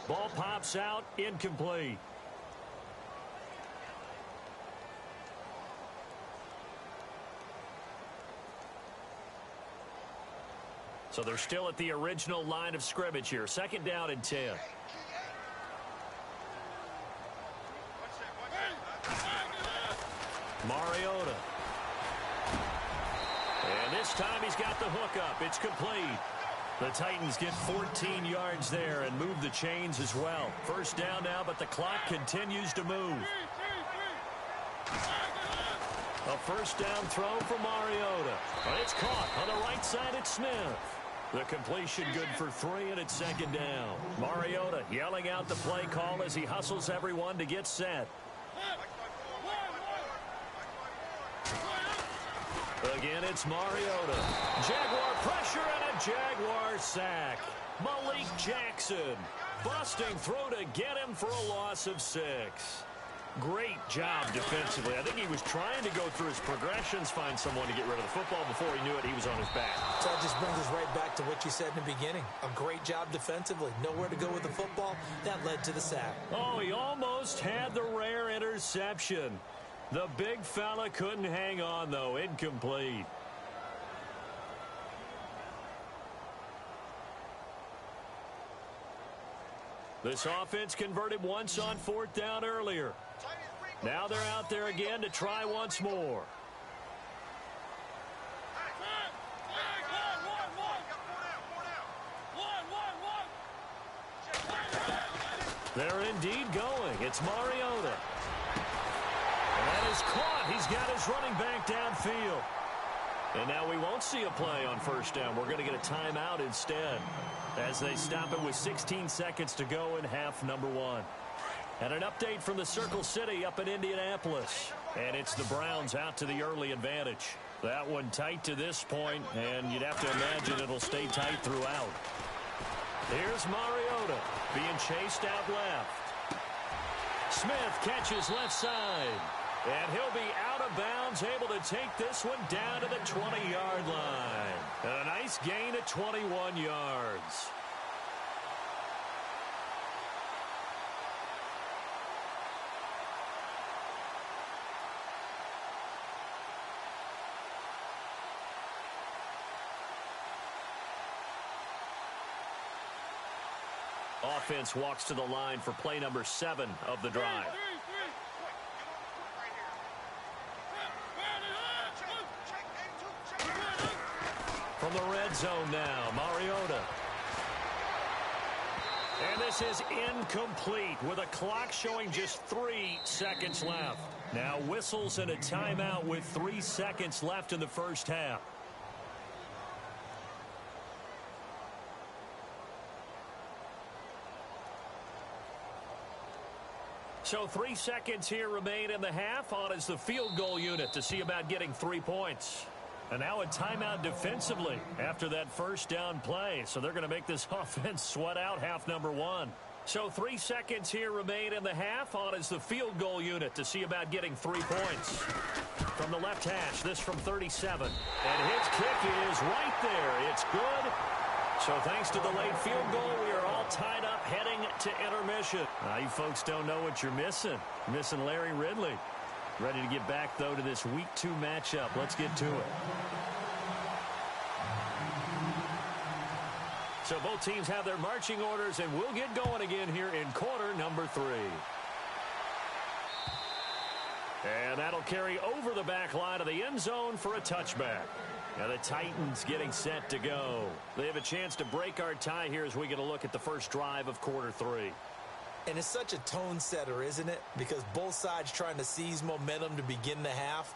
Ball pops out. Incomplete. So they're still at the original line of scrimmage here. 2nd down and 10. Mariota. And this time he's got the hook up. It's complete. The Titans get 14 yards there and move the chains as well. First down now, but the clock continues to move. A first down throw for Mariota. But it's caught on the right side at Smith. The completion good for 3, and it's second down. Mariota yelling out the play call as he hustles everyone to get set. Again, it's Mariota. Jaguar pressure and a Jaguar sack. Malik Jackson busting through to get him for a loss of 6. Great job defensively. I think he was trying to go through his progressions, find someone to get rid of the football. Before he knew it, he was on his back. So that just brings us right back to what you said in the beginning. A great job defensively. Nowhere to go with the football. That led to the sack. Oh, he almost had the rare interception. The big fella couldn't hang on, though. Incomplete. This offense converted once on 4th down earlier. Now they're out there again to try once more. They're indeed going. It's Mariota. And that is caught. He's got his running back downfield. And now we won't see a play on first down. We're going to get a timeout instead as they stop it with 16 seconds to go in half number 1. And an update from the Circle City up in Indianapolis. And it's the Browns out to the early advantage. That one tight to this point, and you'd have to imagine it'll stay tight throughout. Here's Mariota being chased out left. Smith catches left side. And he'll be out of bounds, able to take this one down to the 20-yard line. And a nice gain of 21 yards. Offense walks to the line for play number 7 of the drive. From the red zone now, Mariota. And this is incomplete with a clock showing just 3 seconds left. Now whistles and a timeout with 3 seconds left in the first half. So 3 seconds here remain in the half. On is the field goal unit to see about getting 3 points. And now a timeout defensively after that first down play. So they're going to make this offense sweat out half number 1. So 3 seconds here remain in the half. On is the field goal unit to see about getting 3 points. From the left hash, this from 37. And his kick is right there. It's good. So thanks to the late field goal, we are all tied up heading to intermission. Now you folks don't know what you're missing. You're missing Larry Ridley. Ready to get back, though, to this Week 2 matchup. Let's get to it. So both teams have their marching orders, and we'll get going again here in quarter number 3. And that'll carry over the back line of the end zone for a touchback. Now the Titans getting set to go. They have a chance to break our tie here as we get a look at the first drive of quarter 3. And it's such a tone setter, isn't it? Because both sides trying to seize momentum to begin the half.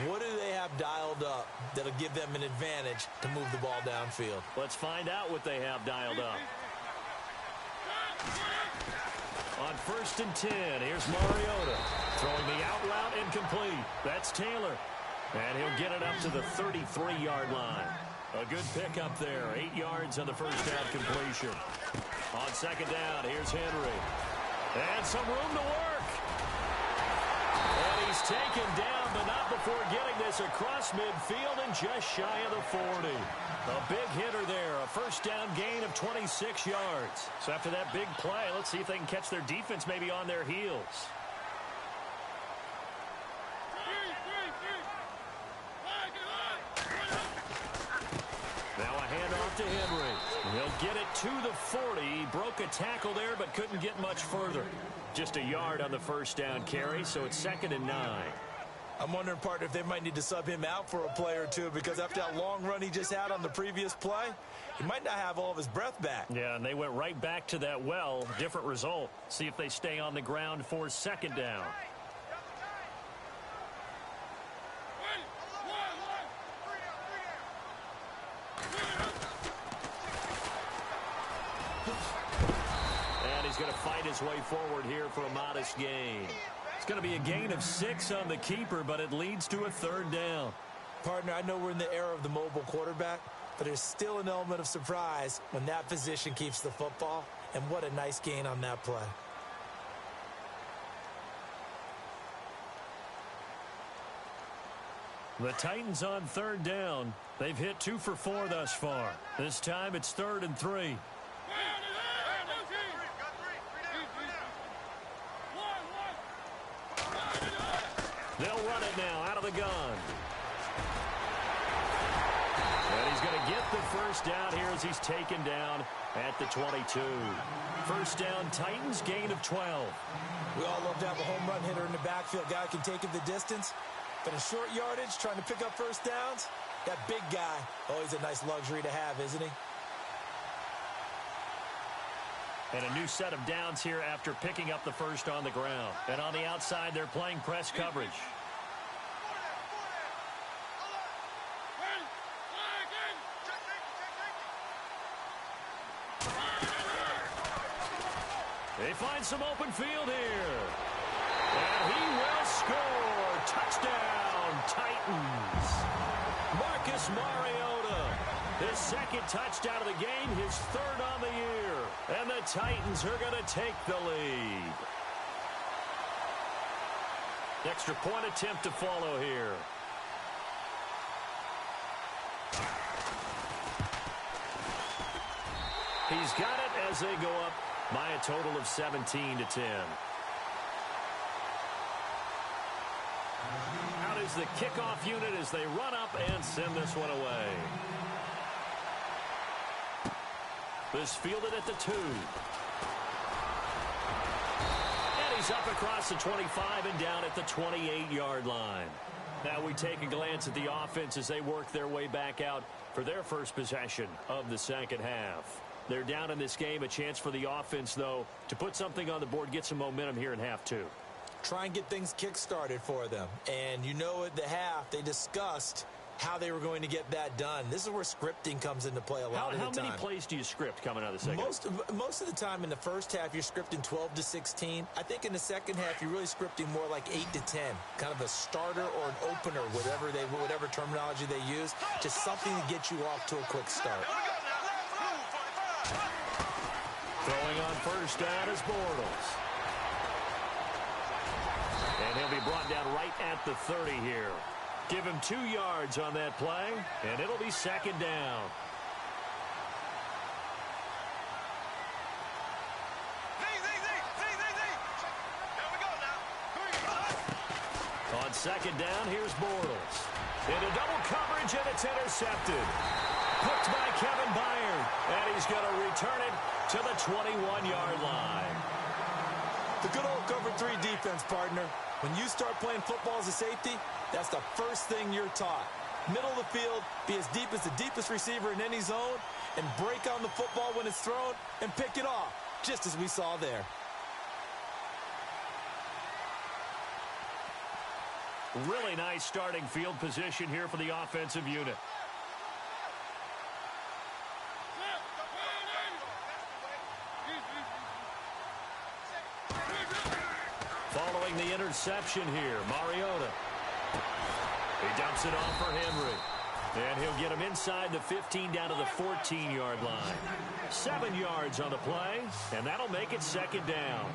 What do they have dialed up that'll give them an advantage to move the ball downfield? Let's find out what they have dialed up. On 1st and 10, here's Mariota. Throwing the out route incomplete. That's Taylor. And he'll get it up to the 33-yard line. A good pickup there. 8 yards on the first down completion. On 2nd down, here's Henry. And some room to work. And he's taken down, but not before getting this across midfield and just shy of the 40. A big hitter there. A first down gain of 26 yards. So after that big play, let's see if they can catch their defense maybe on their heels. Now a handoff to Henry. He'll get it to the 40. He broke a tackle there, but couldn't get much further. Just a yard on the first down carry, so it's 2nd and 9. I'm wondering, partner, if they might need to sub him out for a play or two, because after that long run he just had on the previous play, he might not have all of his breath back. Yeah, and they went right back to that well. Different result. See if they stay on the ground for second down. And he's going to fight his way forward here for a modest gain. It's going to be a gain of 6 on the keeper, but it leads to a third down. Partner, I know we're in the era of the mobile quarterback, but there's still an element of surprise when that position keeps the football, and what a nice gain on that play. The Titans on third down. They've hit 2 for 4 thus far. This time it's 3rd and 3. They'll run it now out of the gun. And he's going to get the first down here as he's taken down at the 22. First down, Titans, gain of 12. We all love to have a home run hitter in the backfield. Guy can take it the distance. But in short yardage, trying to pick up first downs, that big guy, always a nice luxury to have, isn't he? And a new set of downs here after picking up the first on the ground. And on the outside, they're playing press coverage. They find some open field here. And he will score. Touchdown, Titans. Marcus Mariota. His second touchdown of the game, his 3rd on the year. And the Titans are going to take the lead. Extra point attempt to follow here. He's got it as they go up by a total of 17-10. Out is the kickoff unit as they run up and send this one away. This fielded at the 2. And he's up across the 25 and down at the 28-yard line. Now we take a glance at the offense as they work their way back out for their first possession of the second half. They're down in this game. A chance for the offense, though, to put something on the board, get some momentum here in half 2. Try and get things kick-started for them. And you know at the half, they discussed how they were going to get that done. This is where scripting comes into play a lot of the time. How many plays do you script coming out of the second? Most of the time in the first half, you're scripting 12 to 16. I think in the second half, you're really scripting more like 8 to 10. Kind of a starter or an opener, whatever terminology they use. Just something to get you off to a quick start. Throwing on first down is Bortles. And he'll be brought down right at the 30 here. Give him 2 yards on that play, and it'll be second down. On second down, here's Bortles. Into double coverage, and it's intercepted. Hooked by Kevin Byard, and he's going to return it to the 21-yard line. The good old cover 3 defense, partner. When you start playing football as a safety, that's the first thing you're taught. Middle of the field, be as deep as the deepest receiver in any zone, and break on the football when it's thrown and pick it off, just as we saw there. Really nice starting field position here for the offensive unit. Following the interception here, Mariota. He dumps it off for Henry. And he'll get him inside the 15 down to the 14-yard line. 7 yards on the play, and that'll make it second down.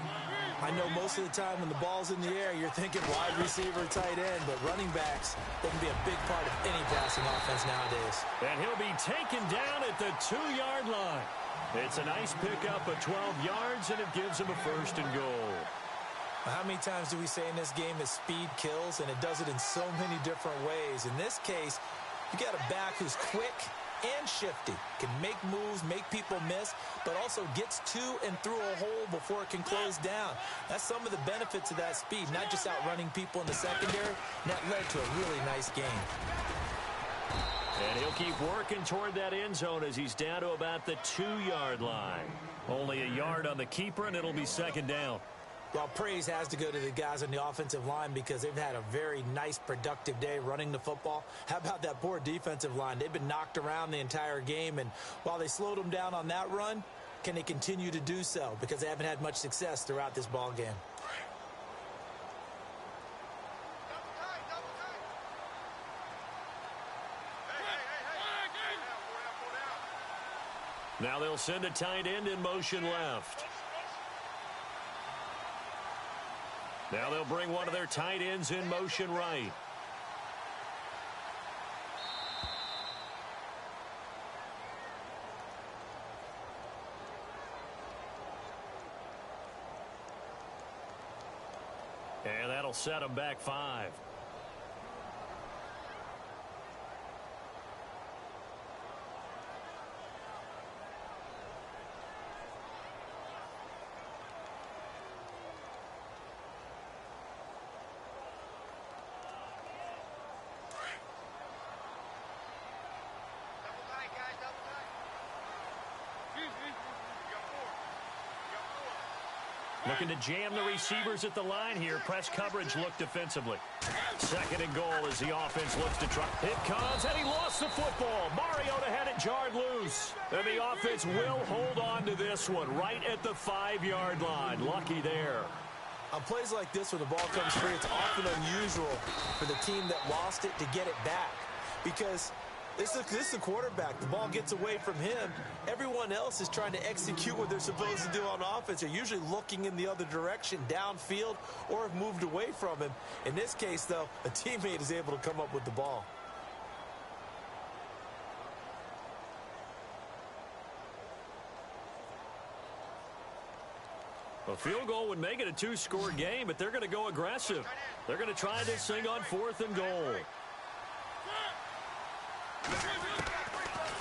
I know most of the time when the ball's in the air, you're thinking wide receiver, tight end, but running backs, they can be a big part of any passing offense nowadays. And he'll be taken down at the 2-yard line. It's a nice pickup of 12 yards, and it gives him a first and goal. How many times do we say in this game that speed kills, and it does it in so many different ways? In this case, you got a back who's quick and shifty. Can make moves, make people miss, but also gets to and through a hole before it can close down. That's some of the benefits of that speed, not just outrunning people in the secondary. And that led to a really nice game. And he'll keep working toward that end zone as he's down to about the 2-yard line. Only a yard on the keeper, and it'll be second down. Well, praise has to go to the guys on the offensive line because they've had a very nice, productive day running the football. How about that poor defensive line? They've been knocked around the entire game, and while they slowed them down on that run, can they continue to do so? Because they haven't had much success throughout this ball game. Now they'll send a tight end in motion left. Now they'll bring one of their tight ends in motion right. And that'll set them back 5. Looking to jam the receivers at the line here. Press coverage look defensively. Second and goal as the offense looks to try. It comes, and he lost the football. Mariota had it jarred loose. And the offense will hold on to this one right at the 5-yard line. Lucky there. On plays like this where the ball comes free, it's often unusual for the team that lost it to get it back. Because this is the quarterback. The ball gets away from him. Everyone else is trying to execute what they're supposed to do on offense. They're usually looking in the other direction, downfield, or have moved away from him. In this case, though, a teammate is able to come up with the ball. A field goal would make it a 2-score game, but they're going to go aggressive. They're going to try this thing on 4th and goal.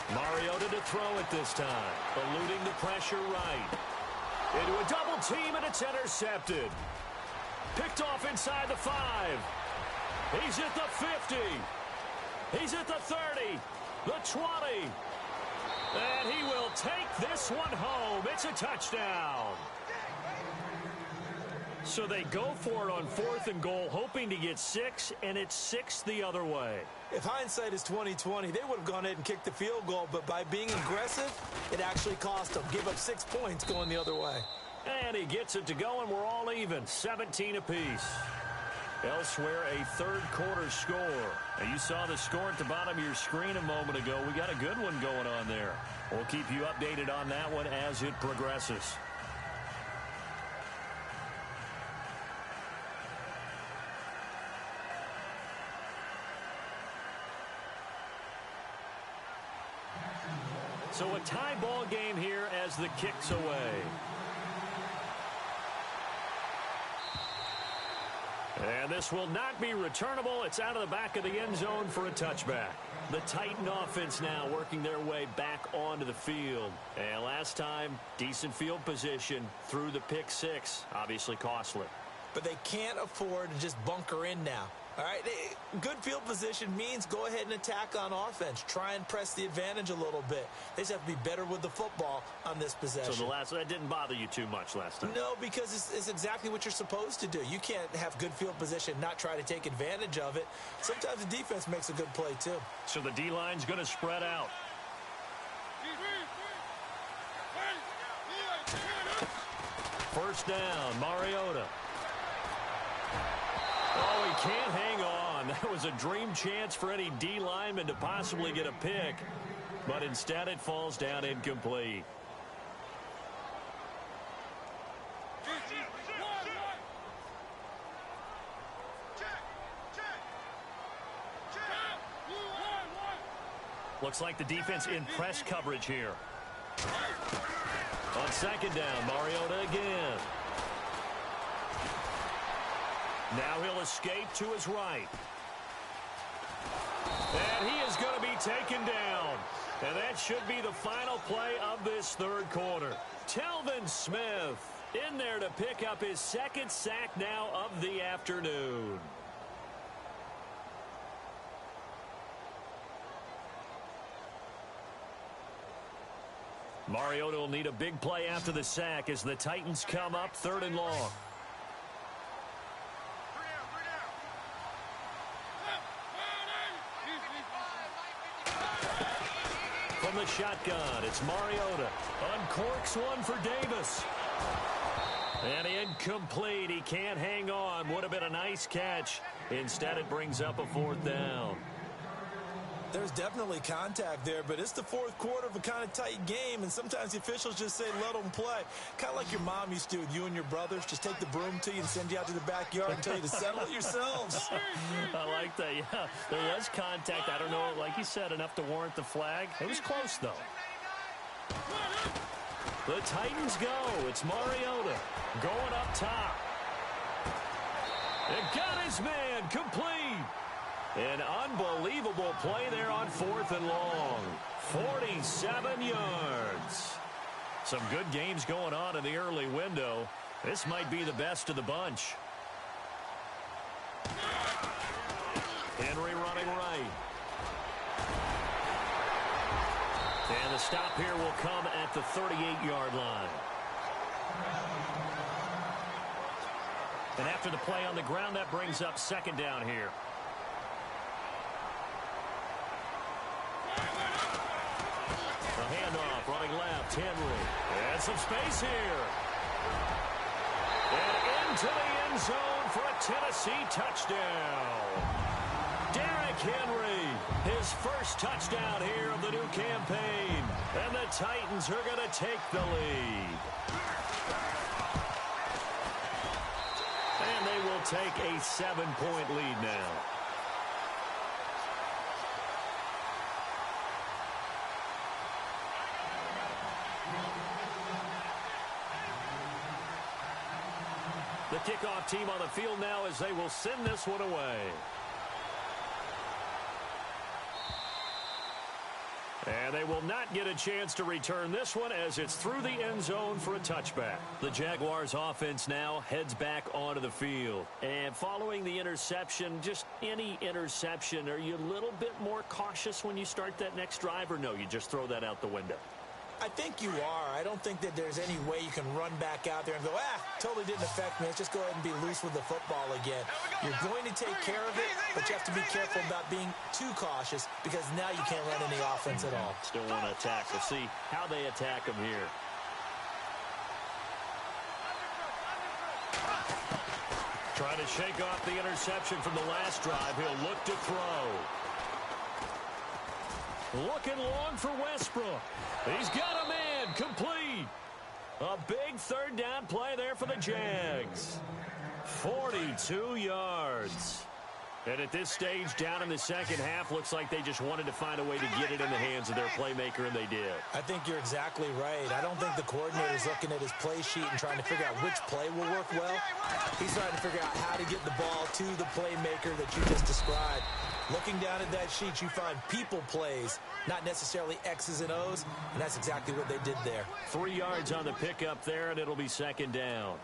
Mariota to throw it this time, eluding the pressure right. Into a double team, and it's intercepted. Picked off inside the 5. He's at the 50. He's at the 30, the 20. And he will take this one home. It's a touchdown. So they go for it on 4th and goal, hoping to get 6, and it's 6 the other way. If hindsight is 20/20, they would have gone ahead and kicked the field goal, but by being aggressive, it actually cost them. Give up 6 points going the other way. And he gets it to go, and we're all even, 17 apiece. Elsewhere, a third-quarter score. Now, you saw the score at the bottom of your screen a moment ago. We got a good one going on there. We'll keep you updated on that one as it progresses. So a tie ball game here as the kick's away. And this will not be returnable. It's out of the back of the end zone for a touchback. The Titan offense now working their way back onto the field. And last time, decent field position through the pick 6. Obviously costly. But they can't afford to just bunker in now. All right, good field position means go ahead and attack on offense. Try and press the advantage a little bit. They just have to be better with the football on this possession. So that didn't bother you too much last time? No, because it's exactly what you're supposed to do. You can't have good field position and not try to take advantage of it. Sometimes the defense makes a good play, too. So the D-line's going to spread out. First down, Mariota. Oh, he can't hang on. That was a dream chance for any D lineman to possibly get a pick. But instead it falls down incomplete. Looks like the defense in press coverage here. On second down, Mariota again. Now he'll escape to his right. And he is going to be taken down. And that should be the final play of this third quarter. Telvin Smith in there to pick up his second sack now of the afternoon. Mariota will need a big play after the sack as the Titans come up 3rd and long. From the shotgun, it's Mariota. Uncorks one for Davis. And incomplete. He can't hang on. Would have been a nice catch. Instead, it brings up a 4th down. There's definitely contact there, but it's the fourth quarter of a kind of tight game, and sometimes the officials just say, let them play. Kind of like your mom used to do with you and your brothers. Just take the broom to you and send you out to the backyard and tell you to settle it yourselves. I like that, yeah. There was contact. I don't know, like you said, enough to warrant the flag. It was close, though. The Titans go. It's Mariota going up top. It got his man complete. An unbelievable play there on 4th and long. 47 yards. Some good games going on in the early window. This might be the best of the bunch. Henry running right. And the stop here will come at the 38-yard line. And after the play on the ground, that brings up 2nd down here. A handoff, running left, Henry. And some space here. And into the end zone for a Tennessee touchdown. Derrick Henry, his first touchdown here of the new campaign. And the Titans are going to take the lead. And they will take a 7-point lead now. The kickoff team on the field now as they will send this one away. And they will not get a chance to return this one as it's through the end zone for a touchback. The Jaguars offense now heads back onto the field. And following the interception, just any interception, are you a little bit more cautious when you start that next drive, or no, you just throw that out the window? I think you are. I don't think that there's any way you can run back out there and go, totally didn't affect me. Let's just go ahead and be loose with the football again. You're going to take care of it, but you have to be careful about being too cautious because now you can't run any offense at all. Still want to attack. We'll see how they attack them here. Trying to shake off the interception from the last drive. He'll look to throw. Looking long for Westbrook. He's got a man complete. A big 3rd down play there for the Jags. 42 yards. And at this stage, down in the second half, looks like they just wanted to find a way to get it in the hands of their playmaker, and they did. I think you're exactly right. I don't think the coordinator's looking at his play sheet and trying to figure out which play will work well. He's trying to figure out how to get the ball to the playmaker that you just described. Looking down at that sheet, you find people plays, not necessarily X's and O's, and that's exactly what they did there. 3 yards on the pickup there, and it'll be 2nd down.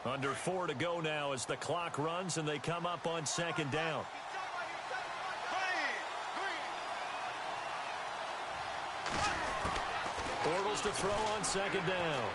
Under 4 to go now as the clock runs and they come up on 2nd down. Bortles to throw on 2nd down.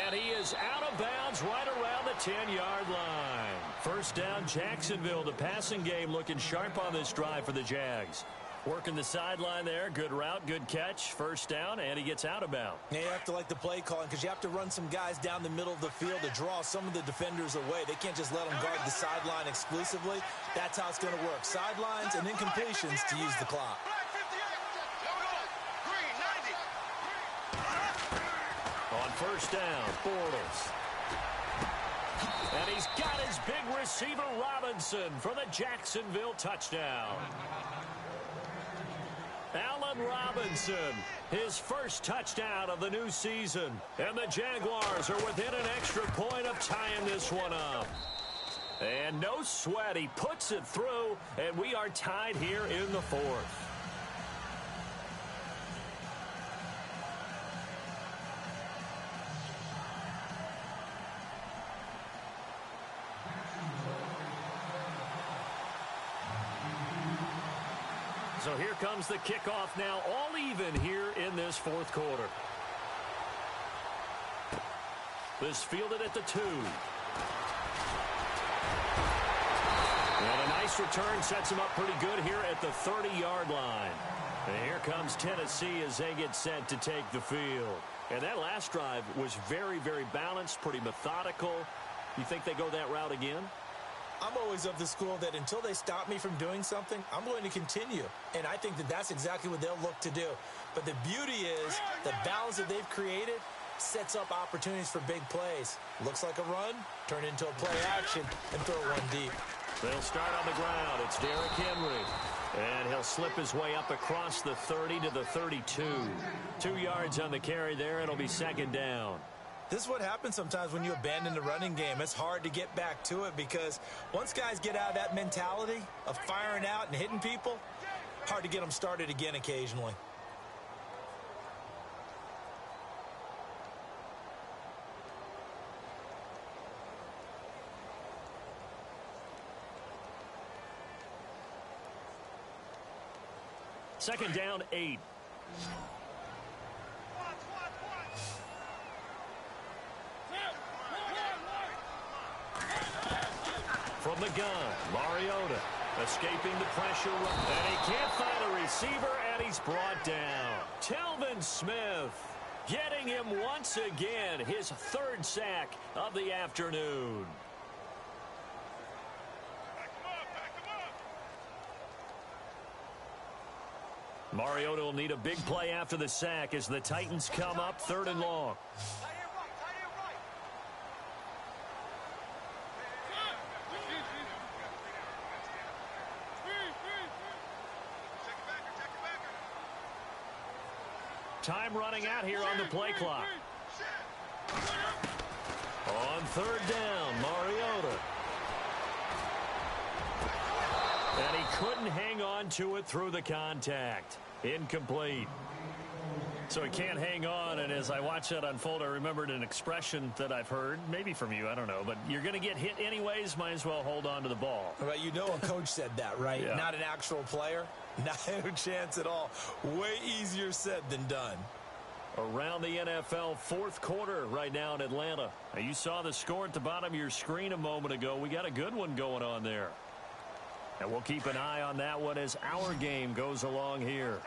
And he is out of bounds right around the 10-yard line. First down, Jacksonville. The passing game looking sharp on this drive for the Jags. Working the sideline there. Good route, good catch. First down, and he gets out of bounds. Yeah, you have to like the play calling because you have to run some guys down the middle of the field to draw some of the defenders away. They can't just let them guard the sideline exclusively. That's how it's going to work. Sidelines and incompletions to use the clock. On first down, Bortles. And he's got his big receiver, Robinson, for the Jacksonville touchdown. Allen Robinson, his first touchdown of the new season. And the Jaguars are within an extra point of tying this one up. And no sweat, he puts it through, and we are tied here in the fourth. So here comes the kickoff now, all even here in this fourth quarter. This fielded at the 2. And a nice return sets him up pretty good here at the 30-yard line. And here comes Tennessee as they get set to take the field. And that last drive was very, very balanced, pretty methodical. You think they go that route again? I'm always of the school that until they stop me from doing something, I'm going to continue. And I think that that's exactly what they'll look to do. But the beauty is the balance that they've created sets up opportunities for big plays. Looks like a run, turn into a play action, and throw one deep. They'll start on the ground. It's Derrick Henry. And he'll slip his way up across the 30 to the 32. 2 yards on the carry there. It'll be second down. This is what happens sometimes when you abandon the running game. It's hard to get back to it because once guys get out of that mentality of firing out and hitting people, hard to get them started again occasionally. Second down, 8. From the gun, Mariota escaping the pressure. And he can't find a receiver, and he's brought down. Telvin Smith getting him once again, his third sack of the afternoon. Mariota will need a big play after the sack as the Titans come up 3rd and long. Time running out here on the play clock. On 3rd down, Mariota. And he couldn't hang on to it through the contact. Incomplete. So he can't hang on, and as I watched that unfold, I remembered an expression that I've heard, maybe from you, I don't know, but you're going to get hit anyways, might as well hold on to the ball. Right, you know a coach said that, right? Yeah. Not an actual player. No chance at all. Way easier said than done. Around the NFL, fourth quarter right now in Atlanta. Now, you saw the score at the bottom of your screen a moment ago. We got a good one going on there. And we'll keep an eye on that one as our game goes along here.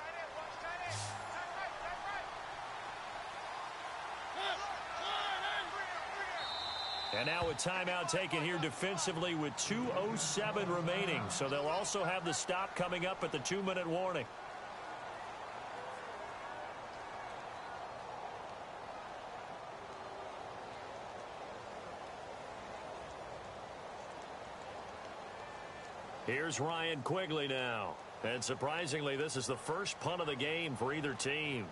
And now a timeout taken here defensively with 2:07 remaining. So they'll also have the stop coming up at the 2-minute warning. Here's Ryan Quigley now. And surprisingly, this is the first punt of the game for either team.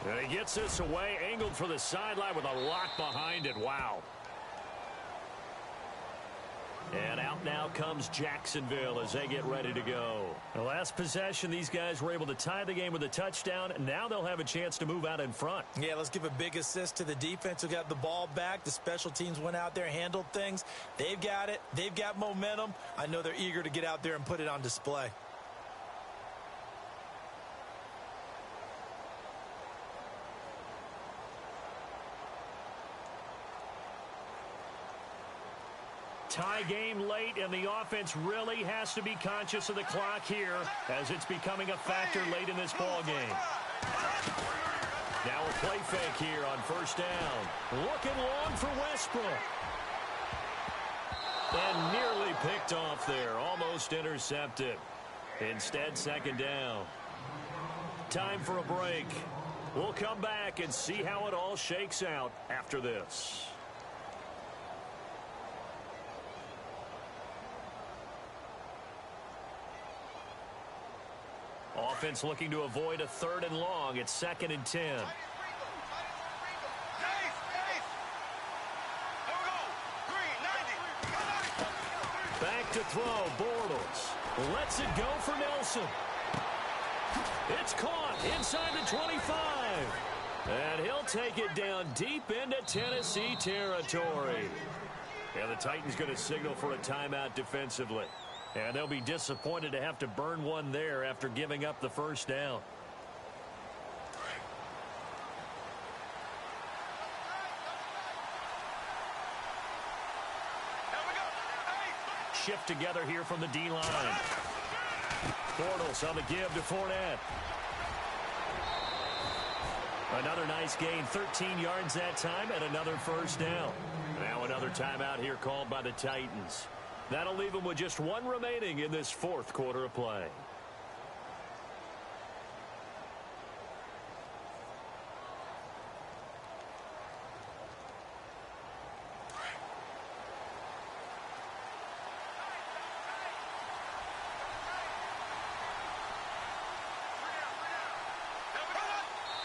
And he gets this away, angled for the sideline with a lot behind it. Wow. And out now comes Jacksonville as they get ready to go. The last possession, these guys were able to tie the game with a touchdown. Now they'll have a chance to move out in front. Yeah, let's give a big assist to the defense who got the ball back. The special teams went out there, handled things. They've got it. They've got momentum. I know they're eager to get out there and put it on display. Tie game late, and the offense really has to be conscious of the clock here as it's becoming a factor late in this ball game. Now a play fake here on first down. Looking long for Westbrook. And nearly picked off there, almost intercepted. Instead, second down. Time for a break. We'll come back and see how it all shakes out after this. Offense looking to avoid a 3rd and long. It's 2nd and 10. Back to throw. Bortles lets it go for Nelson. It's caught inside the 25. And he'll take it down deep into Tennessee territory. And the Titans going to signal for a timeout defensively. And they'll be disappointed to have to burn one there after giving up the first down. Shift together here from the D-line. Bortles on the give to Fournette. Another nice gain, 13 yards that time, and another first down. Now another timeout here called by the Titans. That'll leave them with just one remaining in this 4th quarter of play.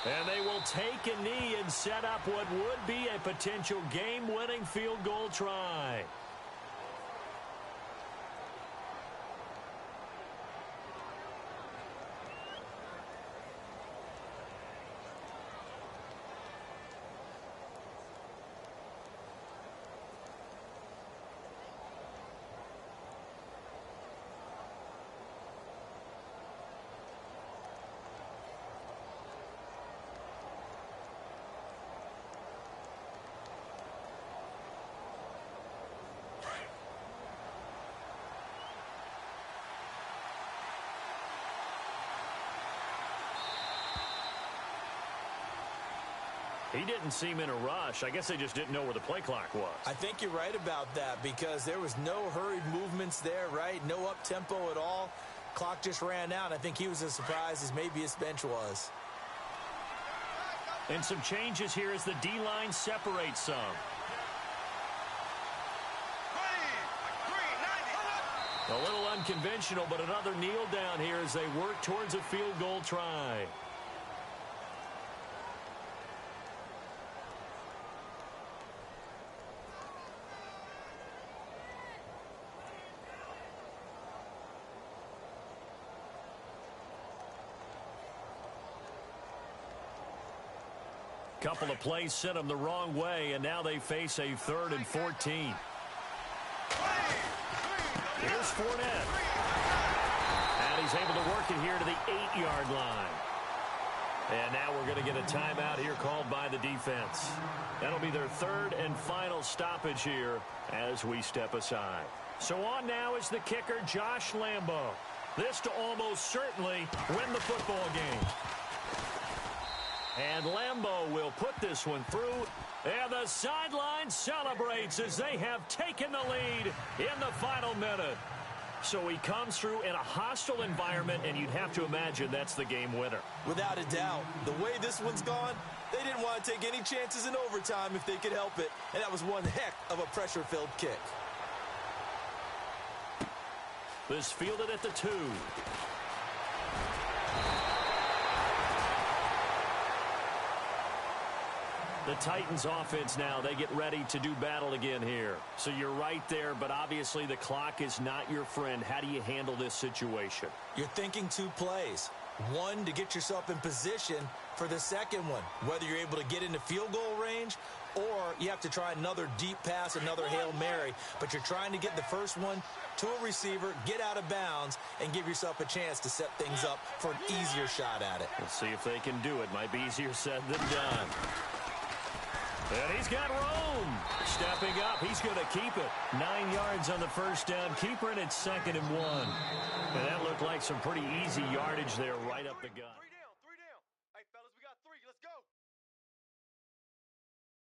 And they will take a knee and set up what would be a potential game-winning field goal try. He didn't seem in a rush. I guess they just didn't know where the play clock was. I think you're right about that because there was no hurried movements there, right? No up-tempo at all. Clock just ran out. I think he was as surprised as maybe his bench was. And some changes here as the D-line separates some. A little unconventional, but another kneel down here as they work towards a field goal try. Couple of plays sent them the wrong way, and now they face a 3rd and 14. Here's Fournette. And he's able to work it here to the 8-yard line. And now we're going to get a timeout here called by the defense. That'll be their 3rd and final stoppage here as we step aside. So on now is the kicker, Josh Lambo. This to almost certainly win the football game. And Lambo will put this one through. And the sideline celebrates as they have taken the lead in the final minute. So he comes through in a hostile environment, and you'd have to imagine that's the game winner. Without a doubt. The way this one's gone, they didn't want to take any chances in overtime if they could help it. And that was one heck of a pressure-filled kick. This fielded at the 2. The Titans offense now, they get ready to do battle again here. So you're right there, but obviously the clock is not your friend. How do you handle this situation? You're thinking 2 plays. One, to get yourself in position for the second one, whether you're able to get into field goal range or you have to try another deep pass, another Hail Mary. But you're trying to get the first one to a receiver, get out of bounds, and give yourself a chance to set things up for an easier shot at it. We'll see if they can do it. Might be easier said than done. And he's got Rome stepping up. He's going to keep it. 9 yards on the first down. Keeper, and it's 2nd and 1. And that looked like some pretty easy yardage there right up the gut.